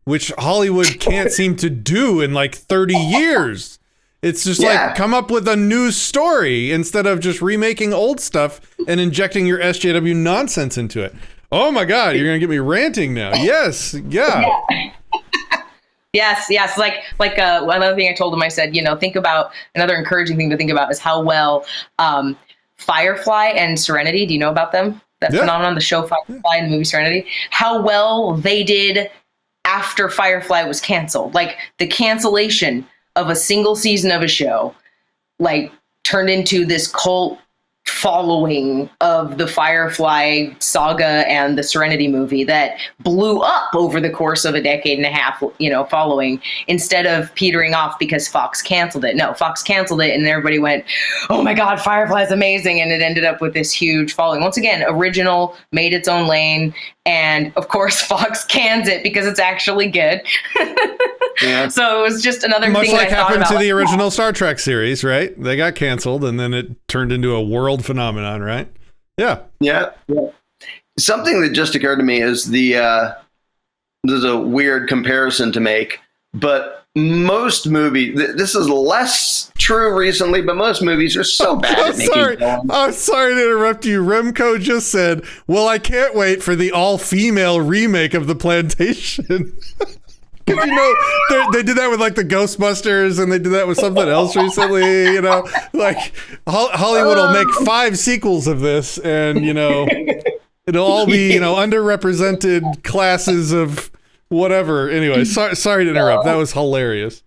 which Hollywood can't seem to do in like 30 years. It's just like come up with a new story instead of just remaking old stuff and injecting your SJW nonsense into it. Oh my God, you're gonna get me ranting now. Yes, yeah. Yes. Like another thing I told him, I said, think about another encouraging thing to think about is how well Firefly and Serenity. Do you know about them? That phenomenon, the show Firefly and the movie Serenity. How well they did after Firefly was canceled. Like the cancellation of a single season of a show, like turned into this cult following of the Firefly saga and the Serenity movie that blew up over the course of a decade and a half, following, instead of petering off because Fox canceled it. No, Fox canceled it and everybody went, oh my God, Firefly's amazing. And it ended up with this huge following. Once again, original, made its own lane. And of course, Fox cans it because it's actually good. Yeah. So it was just another much thing like that I happened to the like, original Star Trek series, right? They got canceled and then it turned into a world phenomenon, right? Yeah. Something that just occurred to me is this is a weird comparison to make, but most movies, this is less true recently, but most movies are so bad at making films. I'm sorry to interrupt you. Remco just said, well, I can't wait for the all-female remake of The Plantation. Because they did that with like the Ghostbusters, and they did that with something else recently. Like Hollywood will make 5 sequels of this, and it'll all be underrepresented classes of whatever. Anyway, sorry to interrupt. That was hilarious.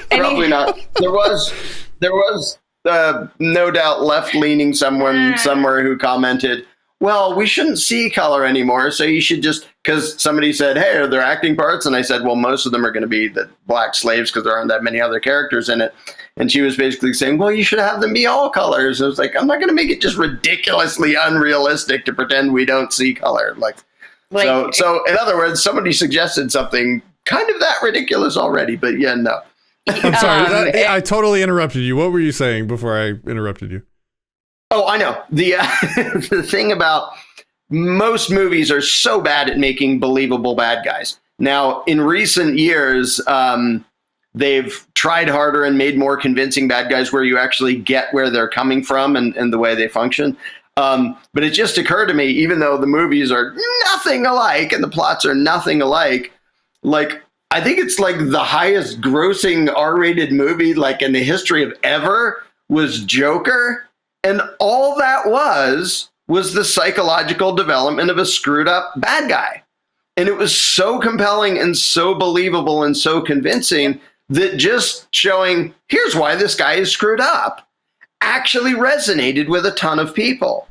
Probably not. There was no doubt left-leaning someone somewhere who commented, well, we shouldn't see color anymore, so you should just, because somebody said, hey, are there acting parts? And I said, well, most of them are going to be the black slaves because there aren't that many other characters in it. And she was basically saying, well, you should have them be all colors. And I was like, I'm not going to make it just ridiculously unrealistic to pretend we don't see color. So in other words, somebody suggested something kind of that ridiculous already, but yeah, no. I'm sorry, I totally interrupted you. What were you saying before I interrupted you? Oh, I know. The thing about most movies are so bad at making believable bad guys. Now, in recent years, they've tried harder and made more convincing bad guys where you actually get where they're coming from and the way they function. But it just occurred to me, even though the movies are nothing alike and the plots are nothing alike, like I think it's like the highest grossing R-rated movie like in the history of ever was Joker. And all that was the psychological development of a screwed up bad guy. And it was so compelling and so believable and so convincing that just showing, here's why this guy is screwed up, actually resonated with a ton of people.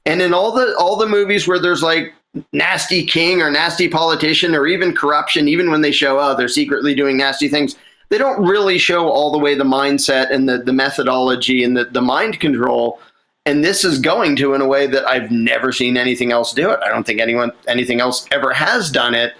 And in all the movies where there's like nasty king or nasty politician or even corruption, even when they show, oh, they're secretly doing nasty things, they don't really show all the way the mindset and the methodology and the mind control. And this is going to in a way that I've never seen anything else do it. I don't think anything else ever has done it.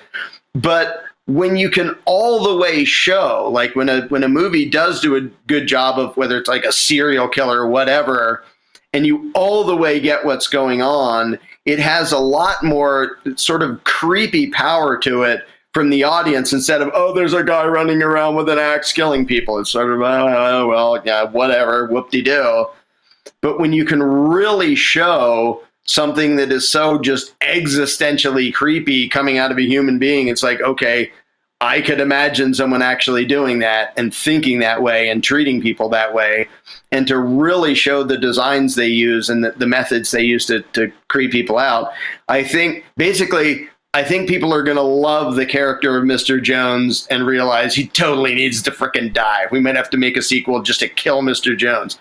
But when you can all the way show, like when a movie does do a good job of whether it's like a serial killer or whatever, and you all the way get what's going on, it has a lot more sort of creepy power to it from the audience instead of, oh, there's a guy running around with an axe killing people. It's sort of, oh, well, yeah, whatever, whoop-de-doo. But when you can really show something that is so just existentially creepy coming out of a human being, it's like, okay, I could imagine someone actually doing that and thinking that way and treating people that way. And to really show the designs they use and the methods they use to creep people out, I think people are going to love the character of Mr. Jones and realize he totally needs to frickin' die. We might have to make a sequel just to kill Mr. Jones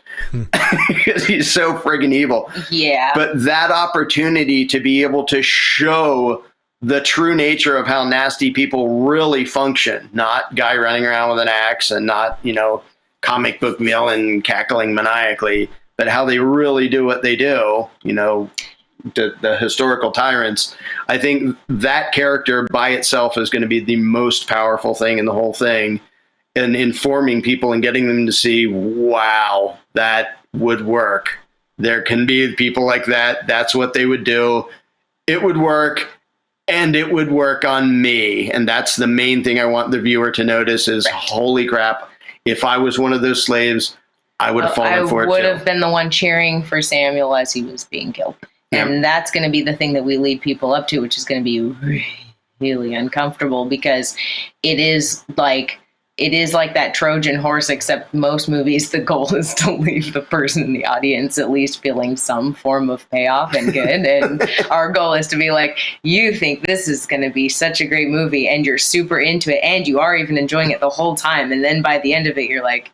because he's so friggin' evil. Yeah. But that opportunity to be able to show the true nature of how nasty people really function, not guy running around with an axe and not, comic book villain cackling maniacally, but how they really do what they do, the historical tyrants, I think that character by itself is going to be the most powerful thing in the whole thing, and informing people and getting them to see, wow, that would work. There can be people like that. That's what they would do. It would work, and it would work on me. And that's the main thing I want the viewer to notice is, holy crap, if I was one of those slaves, I would have fallen for it too. I would have been the one cheering for Samuel as he was being killed. And that's going to be the thing that we lead people up to, which is going to be really uncomfortable, because it is like that Trojan horse, except most movies, the goal is to leave the person in the audience at least feeling some form of payoff and good. And our goal is to be like, you think this is going to be such a great movie and you're super into it and you are even enjoying it the whole time. And then by the end of it, you're like,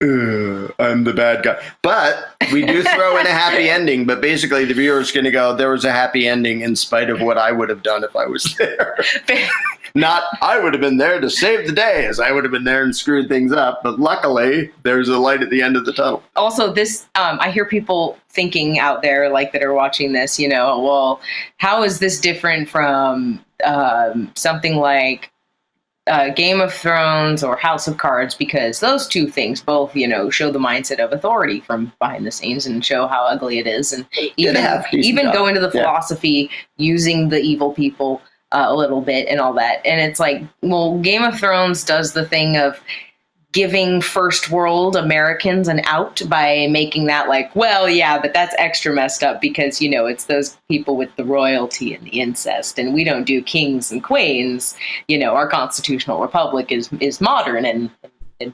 I'm the bad guy. But we do throw in a happy ending. But basically, the viewer's going to go, there was a happy ending in spite of what I would have done if I was there. Not, I would have been there to save the day, as I would have been there and screwed things up. But luckily, there's a light at the end of the tunnel. Also, this, I hear people thinking out there, like, that are watching this, you know, well, how is this different from something like Game of Thrones or House of Cards? Because those two things both, you know, show the mindset of authority from behind the scenes and show how ugly it is. And even go into the philosophy using the evil people a little bit and all that. And it's like, well, Game of Thrones does the thing of giving first world Americans an out by making that like, well, yeah, but that's extra messed up because, you know, it's those people with the royalty and the incest, and we don't do kings and queens. You know, our constitutional republic is modern and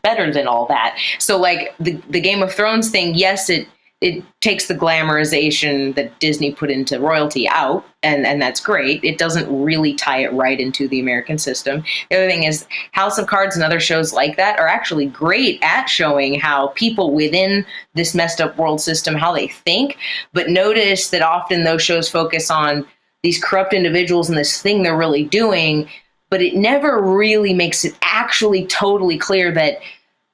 better than all that. So like the Game of Thrones thing, yes, it takes the glamorization that Disney put into royalty out, and that's great. It doesn't really tie it right into the American system. The other thing is House of Cards and other shows like that are actually great at showing how people within this messed up world system, how they think. But notice that often those shows focus on these corrupt individuals and this thing they're really doing, but it never really makes it actually totally clear that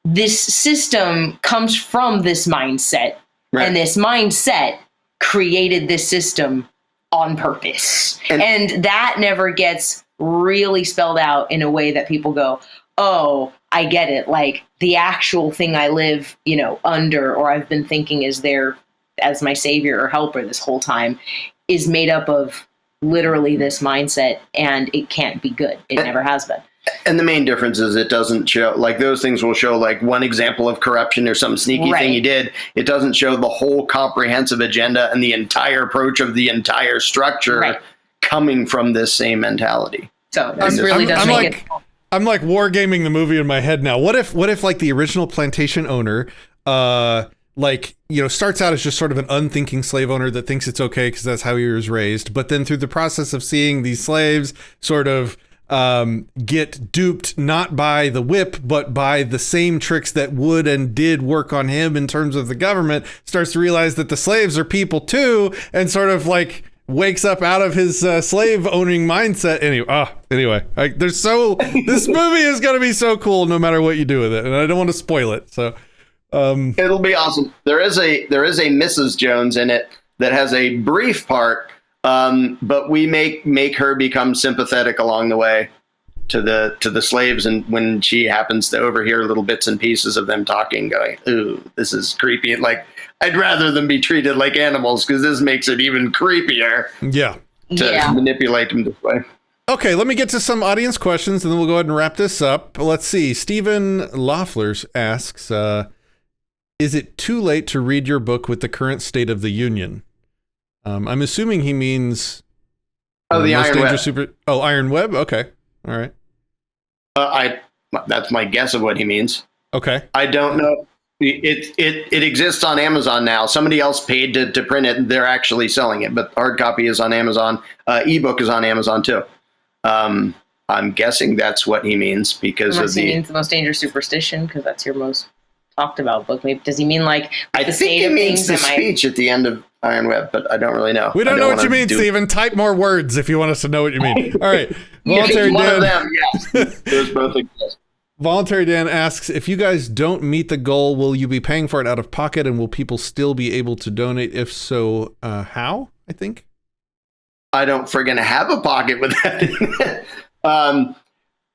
this system comes from this mindset. Right. And this mindset created this system on purpose. And that never gets really spelled out in a way that people go, oh, I get it. Like the actual thing I live, you know, under, or I've been thinking is there as my savior or helper this whole time, is made up of literally this mindset, and it can't be good. It never has been. And the main difference is it doesn't show, like those things will show like one example of corruption or some sneaky thing he did. It doesn't show the whole comprehensive agenda and the entire approach of the entire structure coming from this same mentality. So this really does make it. I'm like wargaming the movie in my head now. What if like the original plantation owner, like, you know, starts out as just sort of an unthinking slave owner that thinks it's okay because that's how he was raised. But then through the process of seeing these slaves sort of get duped not by the whip, but by the same tricks that would and did work on him in terms of the government, starts to realize that the slaves are people too, and sort of like wakes up out of his slave owning mindset. Anyway, this movie is going to be so cool no matter what you do with it, and I don't want to spoil it. So it'll be awesome. There is a Mrs. Jones in it that has a brief part. But we make her become sympathetic along the way to the slaves, and when she happens to overhear little bits and pieces of them talking, going, "Ooh, this is creepy." And like, I'd rather them be treated like animals because this makes it even creepier. Yeah, to manipulate them this way. Okay, let me get to some audience questions, and then we'll go ahead and wrap this up. Let's see. Stephen Loeffler asks, "Is it too late to read your book with the current state of the union?" I'm assuming he means the Iron Web. Iron Web. Okay, all right. That's my guess of what he means. Okay, I don't know. It exists on Amazon now. Somebody else paid to print it. They're actually selling it, but hard copy is on Amazon. Ebook is on Amazon too. I'm guessing that's what he means because he means the Most Dangerous Superstition, because that's your most talked about book. Maybe does he mean like I think he means the speech at the end of Iron Web, but I don't really know. We don't know what you mean, Stephen. Type more words if you want us to know what you mean. All right. Voluntary one of them, yes. Those both exist. Voluntary Dan asks, if you guys don't meet the goal, will you be paying for it out of pocket, and will people still be able to donate? If so, how? I think. I don't friggin' have a pocket with that.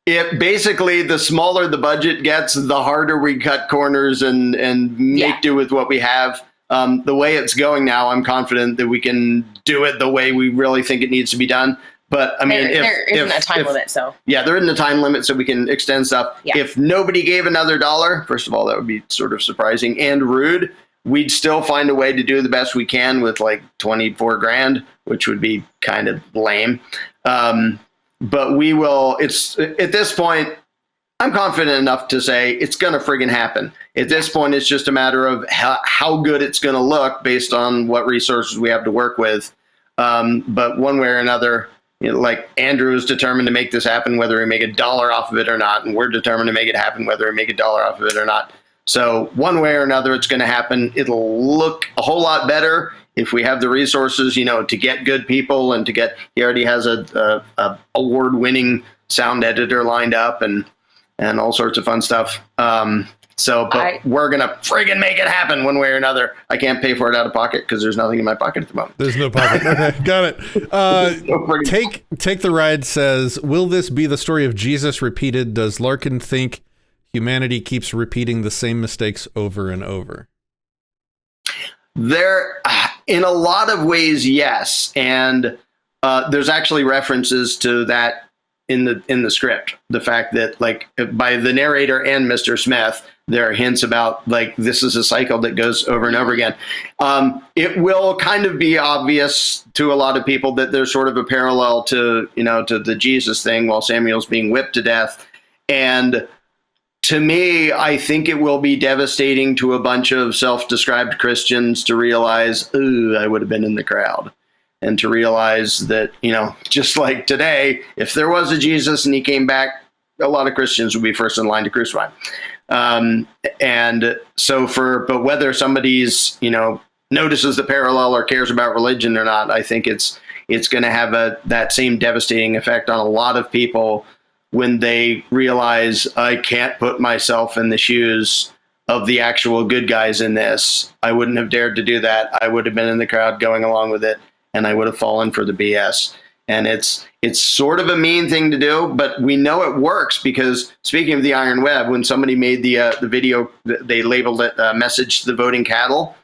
It basically, the smaller the budget gets, the harder we cut corners and make do with what we have. The way it's going now, I'm confident that we can do it the way we really think it needs to be done. But I mean, there isn't a time limit, so yeah, there isn't a time limit, so we can extend stuff. Yeah. If nobody gave another $1, first of all, that would be sort of surprising and rude. We'd still find a way to do the best we can with like 24 grand, which would be kind of lame. But we will. It's at this point, I'm confident enough to say it's going to friggin' happen. At this point, it's just a matter of how good it's going to look based on what resources we have to work with. But one way or another, like Andrew is determined to make this happen, whether we make $1 off of it or not. And we're determined to make it happen, whether we make $1 off of it or not. So one way or another, it's going to happen. It'll look a whole lot better if we have the resources, to get good people and he already has a award-winning sound editor lined up and all sorts of fun stuff. But we're going to friggin' make it happen one way or another. I can't pay for it out of pocket because there's nothing in my pocket at the moment. There's no pocket. Okay, got it. Take the Ride says, will this be the story of Jesus repeated? Does Larkin think humanity keeps repeating the same mistakes over and over? There, in a lot of ways, yes. And there's actually references to that in the script. The fact that, like, by the narrator and Mr. Smith, there are hints about, like, this is a cycle that goes over and over again. It will kind of be obvious to a lot of people that there's sort of a parallel to the Jesus thing while Samuel's being whipped to death. And to me, I think it will be devastating to a bunch of self-described Christians to realize, ooh, I would have been in the crowd. And to realize that, just like today, if there was a Jesus and he came back, a lot of Christians would be first in line to crucify him. But whether somebody's, notices the parallel or cares about religion or not, I think it's going to have that same devastating effect on a lot of people when they realize, I can't put myself in the shoes of the actual good guys in this. I wouldn't have dared to do that. I would have been in the crowd going along with it, and I would have fallen for the BS. And it's sort of a mean thing to do, but we know it works because, speaking of the Iron Web, when somebody made the video, they labeled it "Message to the Voting Cattle,"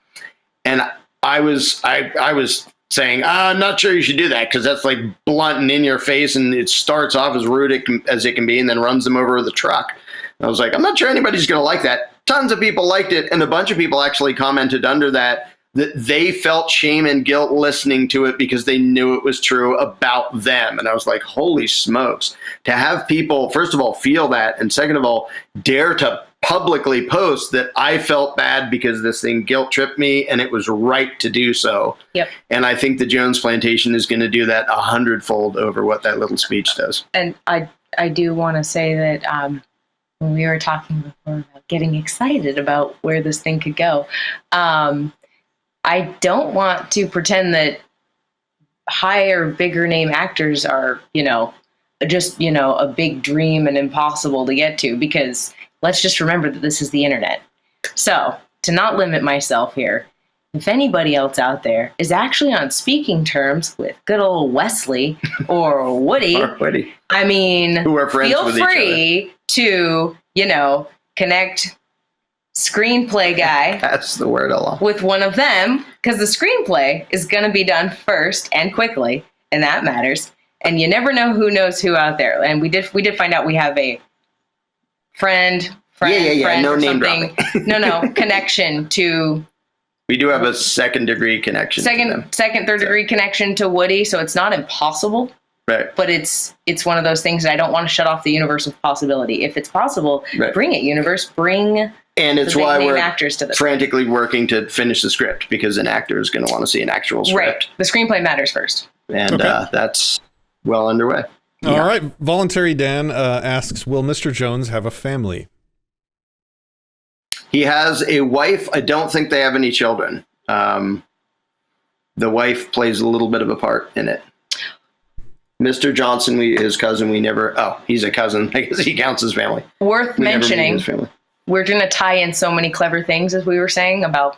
and I was saying, I'm not sure you should do that because that's like blunt and in your face, and it starts off as rude as it can be, and then runs them over with a truck. And I was like, I'm not sure anybody's going to like that. Tons of people liked it, and a bunch of people actually commented under that they felt shame and guilt listening to it because they knew it was true about them. And I was like, holy smokes, to have people, first of all, feel that, and second of all, dare to publicly post that I felt bad because this thing guilt tripped me and it was right to do so. Yep. And I think the Jones Plantation is going to do that 100-fold over what that little speech does. And I do want to say that when we were talking before about getting excited about where this thing could go, I don't want to pretend that higher, bigger name actors are, just, a big dream and impossible to get to, because let's just remember that this is the internet. So to not limit myself here, if anybody else out there is actually on speaking terms with good old Wesley or Woody, I mean, who are friends feel with free to, connect screenplay guy that's the word along with one of them, because the screenplay is going to be done first and quickly, and that matters. And you never know who knows who out there. And we did find out we have a friend no or name something. dropping. no connection to we do have a second degree connection third degree connection to Woody, so it's not impossible. Right. But it's one of those things that I don't want to shut off the universe of possibility. If it's possible, bring it, universe. Bring and it's why we're actors to this frantically working to finish the script, because an actor is going to want to see an actual script. Right. The screenplay matters first. And that's well underway. All right. Voluntary Dan asks, will Mr. Jones have a family? He has a wife. I don't think they have any children. The wife plays a little bit of a part in it. Mr. Johnson, his cousin, we never. Oh, he's a cousin. I guess he counts as family. Worth We never meet mentioning, his family. we're going to tie in so many clever things, as we were saying, about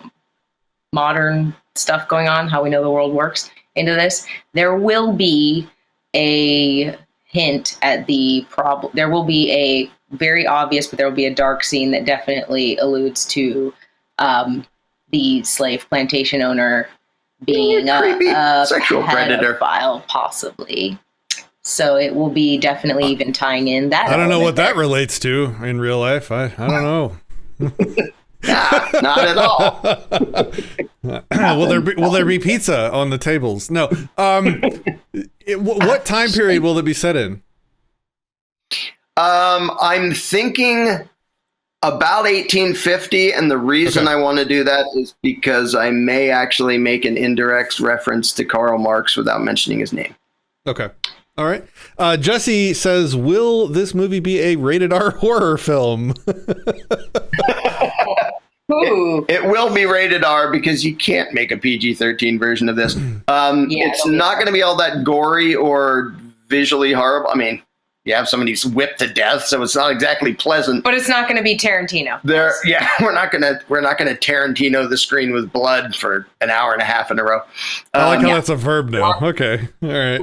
modern stuff going on, how we know the world works, into this. There will be a hint at the problem. There will be a very obvious, but there will be a dark scene that definitely alludes to the slave plantation owner being Creepy a sexual predator. pedophile, possibly. So it will be definitely even tying in that. I don't know element what that there. relates to in real life. I don't know. Nah, not at all. Will there be pizza on the tables? No. What time period will it be set in? I'm thinking about 1850, and the reason Okay. I want to do that is because I may actually make an indirect reference to Karl Marx without mentioning his name. Okay. All right. Jesse says, will this movie be a rated R horror film? Ooh. It will be rated R because you can't make a PG-13 version of this. It's it'll be not going to be all that gory or visually horrible. I mean, you have somebody whipped to death, so it's not exactly pleasant. But it's not going to be Tarantino. We're not gonna Tarantino the screen with blood for an hour and a half in a row. I like how that's a verb now. Okay. All right.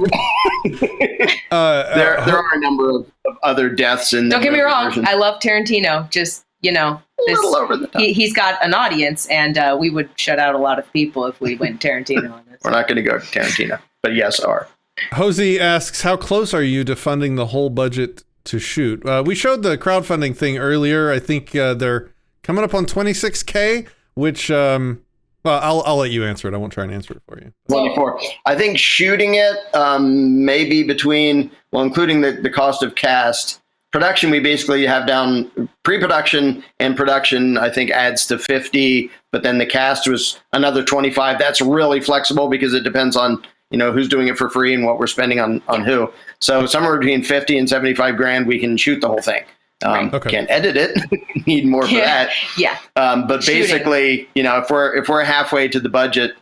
There are a number of other deaths in. Don't get me the wrong. version. I love Tarantino. Just, A little over the top. He's got an audience, and we would shut out a lot of people if we went Tarantino on this. We're not going to go to Tarantino, but yes, R. Jose asks, how close are you to funding the whole budget to shoot? We showed the crowdfunding thing earlier. I think they're coming up on $26K, which, well, I'll let you answer it. I won't try and answer it for you. 24. I think shooting it maybe between, well, including the cost of cast. Production, we basically have down pre-production and production, I think adds to 50, but then the cast was another 25. That's really flexible because it depends on, who's doing it for free and what we're spending on who. So somewhere between 50 and 75 grand, we can shoot the whole thing. Okay. Can't edit it. Need more for that. Yeah. But Shooting. basically, if we're halfway to the budget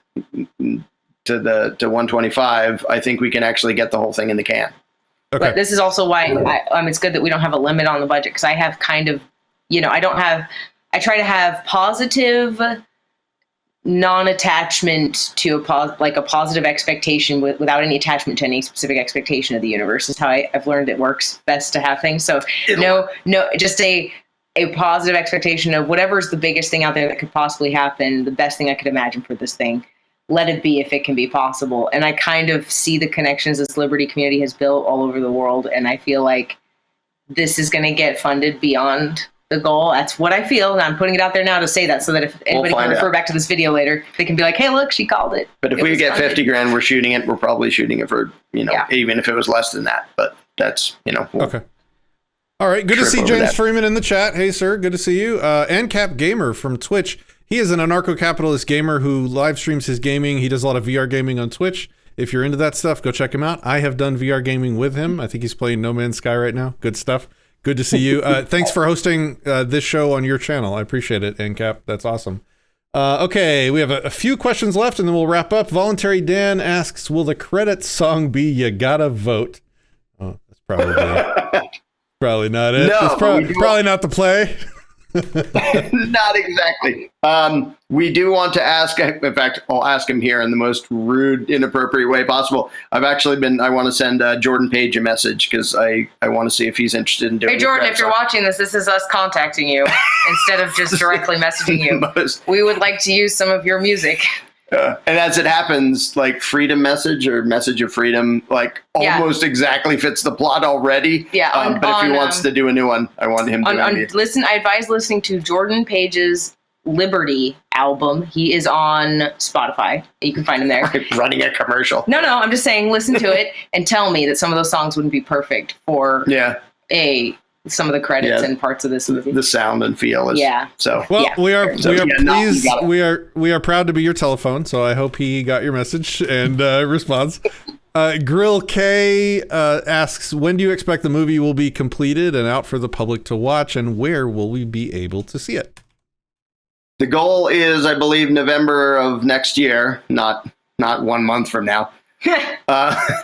to 125, I think we can actually get the whole thing in the can. Okay. But this is also why it's good that we don't have a limit on the budget, because I have kind of, I try to have positive non-attachment to a positive expectation without any attachment to any specific expectation of the universe is how I've learned it works best to have things. So just a positive expectation of whatever's the biggest thing out there that could possibly happen, the best thing I could imagine for this thing. Let it be if it can be possible. And I kind of see the connections this Liberty community has built all over the world. And I feel like this is going to get funded beyond the goal. That's what I feel. And I'm putting it out there now to say that so that if anybody can refer back to this video later, they can be like, hey, look, she called it. But if we get 50 grand, we're shooting it. We're probably shooting it for, even if it was less than that. But that's, Okay. All right. Good to see James Freeman in the chat. Hey, sir. Good to see you. AnCap Gamer from Twitch. He is an anarcho-capitalist gamer who live streams his gaming. He does a lot of VR gaming on Twitch. If you're into that stuff, go check him out. I have done VR gaming with him. I think he's playing No Man's Sky right now. Good stuff. Good to see you. Thanks for hosting this show on your channel. I appreciate it, NCAP. That's awesome. Okay, we have a few questions left, and then we'll wrap up. Voluntary Dan asks, will the credits song be You Gotta Vote? Oh, that's probably not it. No, it's probably not the play. Not exactly. We do want to ask, in fact, I'll ask him here in the most rude, inappropriate way possible. I want to send Jordan Page a message because I want to see if he's interested in doing it. Hey, Jordan, if you're watching this is us contacting you instead of just directly messaging you. We would like to use some of your music. And as it happens, like Freedom Message or Message of Freedom, almost exactly fits the plot already. Yeah. But if he wants to do a new one, I want him to I advise listening to Jordan Page's Liberty album. He is on Spotify. You can find him there. Running a commercial. No, I'm just saying listen to it and tell me that some of those songs wouldn't be perfect for some of the credits and parts of this movie. The sound and feel is so. Well, yeah. we are pleased. We are proud to be your telephone. So I hope he got your message and responds. Grill K asks, when do you expect the movie will be completed and out for the public to watch, and where will we be able to see it? The goal is, I believe, November of next year, not 1 month from now.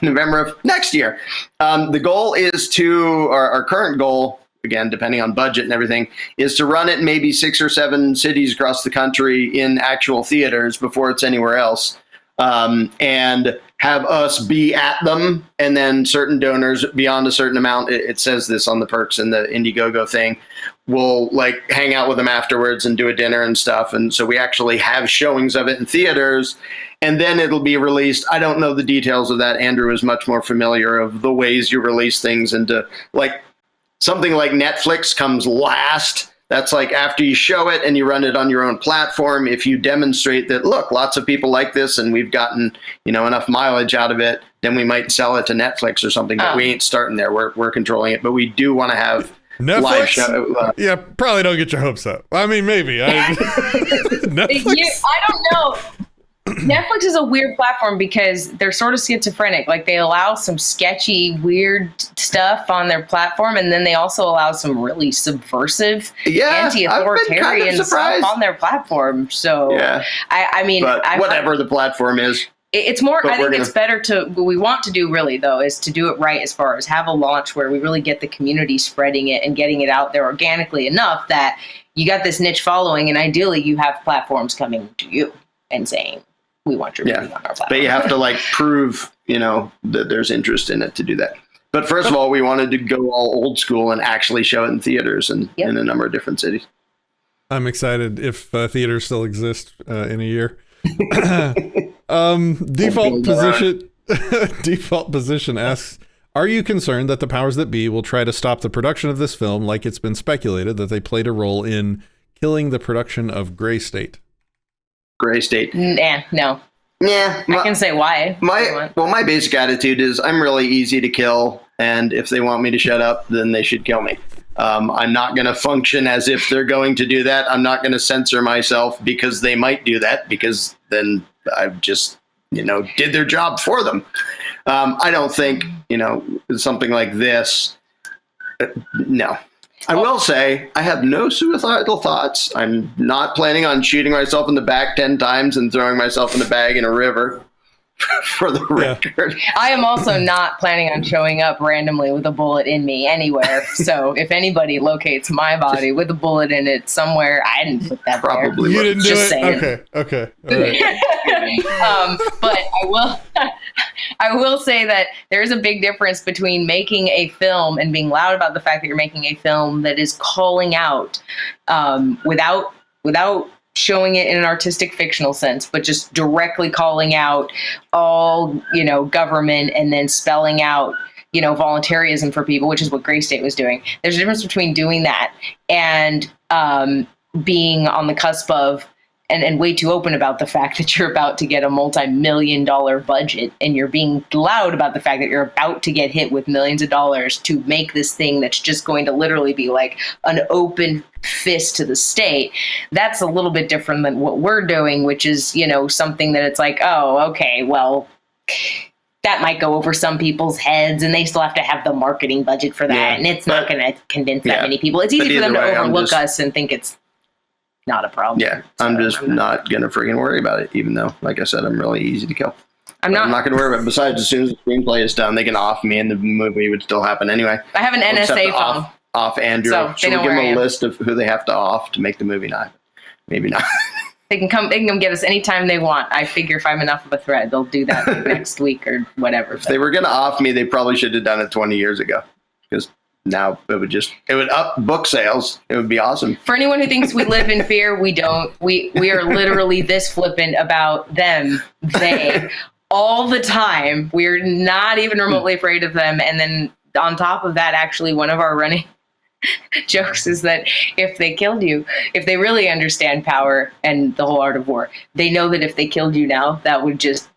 November of next year. The goal is to, our current goal, again, depending on budget and everything, is to run it in maybe 6 or 7 cities across the country in actual theaters before it's anywhere else. And have us be at them, and then certain donors beyond a certain amount, it says this on the perks and the Indiegogo thing, will like hang out with them afterwards and do a dinner and stuff. And so we actually have showings of it in theaters, and then it'll be released. I don't know the details of that. Andrew is much more familiar of the ways you release things into, like, something like Netflix comes last. That's like after you show it and you run it on your own platform. If you demonstrate that, look, lots of people like this and we've gotten, enough mileage out of it, then we might sell it to Netflix or something. But we ain't starting there. We're controlling it. But we do want to have Netflix? Live show. Yeah, probably don't get your hopes up. I mean, maybe. Netflix? I don't know. Netflix is a weird platform because they're sort of schizophrenic. Like, they allow some sketchy, weird stuff on their platform, and then they also allow some really subversive, anti-authoritarian stuff on their platform. So, yeah. I mean, but whatever the platform is. It's more, I think it's better to, what we want to do really, though, is to do it right as far as have a launch where we really get the community spreading it and getting it out there organically enough that you got this niche following, and ideally you have platforms coming to you and saying, we want your movie on our platform. But you have to prove, that there's interest in it to do that. But first of all, we wanted to go all old school and actually show it in theaters and in a number of different cities. I'm excited if theaters still exist in a year. Default position asks, are you concerned that the powers that be will try to stop the production of this film like it's been speculated that they played a role in killing the production of Gray State? Gray State. No. Yeah. I can say why. My basic attitude is I'm really easy to kill, and if they want me to shut up, then they should kill me. I'm not going to function as if they're going to do that. I'm not going to censor myself because they might do that, because then I've just, did their job for them. I don't think, something like this. No. I will say I have no suicidal thoughts. I'm not planning on shooting myself in the back 10 times and throwing myself in the bag in a river. For the record. I am also not planning on showing up randomly with a bullet in me anywhere. So if anybody locates my body with a bullet in it somewhere, I didn't put that probably there. You didn't Just do it? saying. Okay. All right. But I will say that there is a big difference between making a film and being loud about the fact that you're making a film that is calling out without showing it in an artistic fictional sense, but just directly calling out all, government, and then spelling out, voluntarism for people, which is what Gray State was doing. There's a difference between doing that and being on the cusp of and way too open about the fact that you're about to get a multi-million-dollar budget, and you're being loud about the fact that you're about to get hit with millions of dollars to make this thing that's just going to literally be like an open fist to the state. That's a little bit different than what we're doing, which is, something that it's like, oh, okay, well, that might go over some people's heads, and they still have to have the marketing budget for that, and it's not going to convince that many people. It's easy for them to overlook us and think it's not a problem. Yeah, I'm just not going to freaking worry about it, even though, like I said, I'm really easy to kill. I'm not going to worry about it. Besides, as soon as the screenplay is done, they can off me and the movie would still happen anyway. I have an NSA phone. Off Andrew. So Should we give them a list of who they have to off to make the movie not? Maybe not. They can come get us anytime they want. I figure if I'm enough of a threat, they'll do that next week or whatever. If they were going to off me, they probably should have done it 20 years ago. Because now it would up book sales. It would be awesome. For anyone who thinks we live in fear, we don't. We are literally this flippant about them, they, all the time. We're not even remotely afraid of them. And then on top of that, actually, one of our running jokes is that if they killed you, if they really understand power and the whole art of war, they know that if they killed you now, that would just,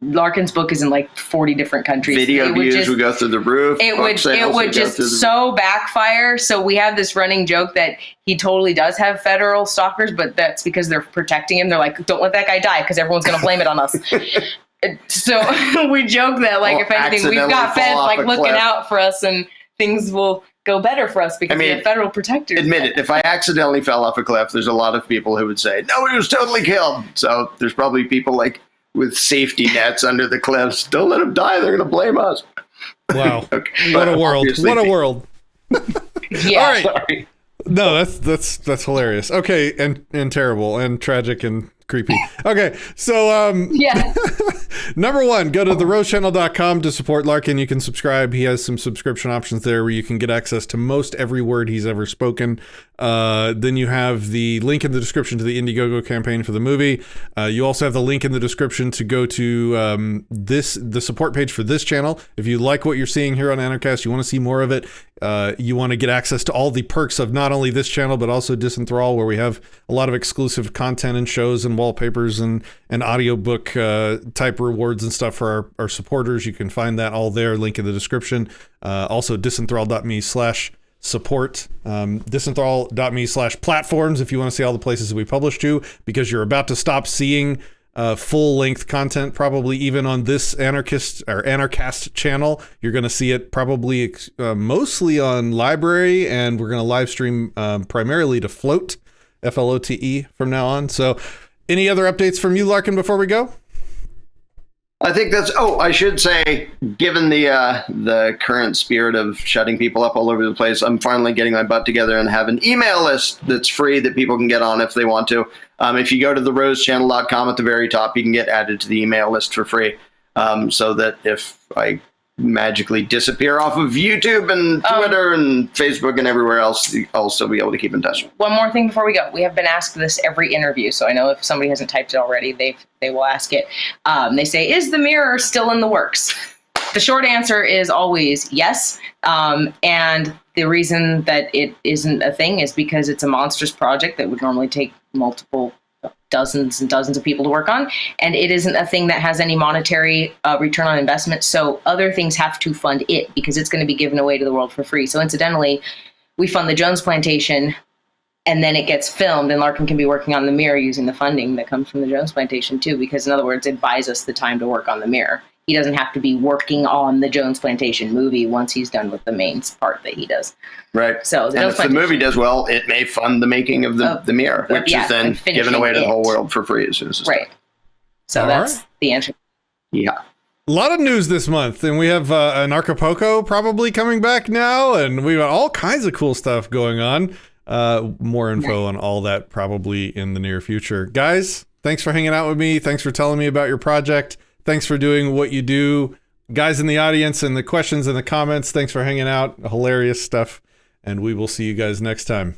Larkin's book is in like 40 different countries. Video views would go through the roof. It would just so backfire. So we have this running joke that he totally does have federal stalkers, but that's because they're protecting him. They're like, don't let that guy die because everyone's going to blame it on us. So we joke that, like, if anything, we've got feds like looking out for us, and things will go better for us because we have federal protectors. Admit it. If I accidentally fell off a cliff, there's a lot of people who would say, no, he was totally killed. So there's probably people like with safety nets under the cliffs. Don't let them die. They're going to blame us. Wow. Okay. What a But world. obviously What a world. Yeah. All right. Sorry. No, that's hilarious. Okay, and terrible and tragic and creepy. Okay, so Yeah. number one, go to therosechannel.com to support Larkin. You can subscribe. He has some subscription options there where you can get access to most every word he's ever spoken. Then you have the link in the description to the Indiegogo campaign for the movie. You also have the link in the description to go to the support page for this channel. If you like what you're seeing here on Anarchast, you want to see more of it, you want to get access to all the perks of not only this channel, but also Disenthrall, where we have a lot of exclusive content and shows and wallpapers and audiobook type rewards and stuff for our supporters. You can find that all there, link in the description. Also, disenthrall.me/support, disenthrall.me/platforms if you want to see all the places that we publish to, because you're about to stop seeing full-length content, probably even on this Anarchast channel. You're going to see it probably mostly on Library, and we're going to live stream primarily to Float, Flote, from now on. So any other updates from you, Larkin, before we go? I think that's. Oh, I should say, given the current spirit of shutting people up all over the place, I'm finally getting my butt together and have an email list that's free that people can get on if they want to. If you go to therosechannel.com at the very top, you can get added to the email list for free. So that if I magically disappear off of YouTube and Twitter and Facebook and everywhere else, I'll still be able to keep in touch. One more thing before we go. We have been asked this every interview, so I know if somebody hasn't typed it already, they will ask it. They say, is the mirror still in the works? The short answer is always yes. And the reason that it isn't a thing is because it's a monstrous project that would normally take multiple dozens and dozens of people to work on, and it isn't a thing that has any monetary return on investment, so other things have to fund it because it's going to be given away to the world for free. So incidentally, we fund the Jones Plantation, and then it gets filmed, and Larkin can be working on the mirror using the funding that comes from the Jones Plantation too, because in other words, it buys us the time to work on the mirror. He doesn't have to be working on the Jones Plantation movie once he's done with the main part that he does. Right. So and if the movie does well, it may fund the making of the mirror, which is then given away to the whole world for free as soon as it's right. done. So that's the answer. Yeah. A lot of news this month, and we have an Acapulco probably coming back now, and we've got all kinds of cool stuff going on. More info on all that probably in the near future. Guys, thanks for hanging out with me. Thanks for telling me about your project. Thanks for doing what you do. Guys in the audience and the questions and the comments, thanks for hanging out. Hilarious stuff. And we will see you guys next time.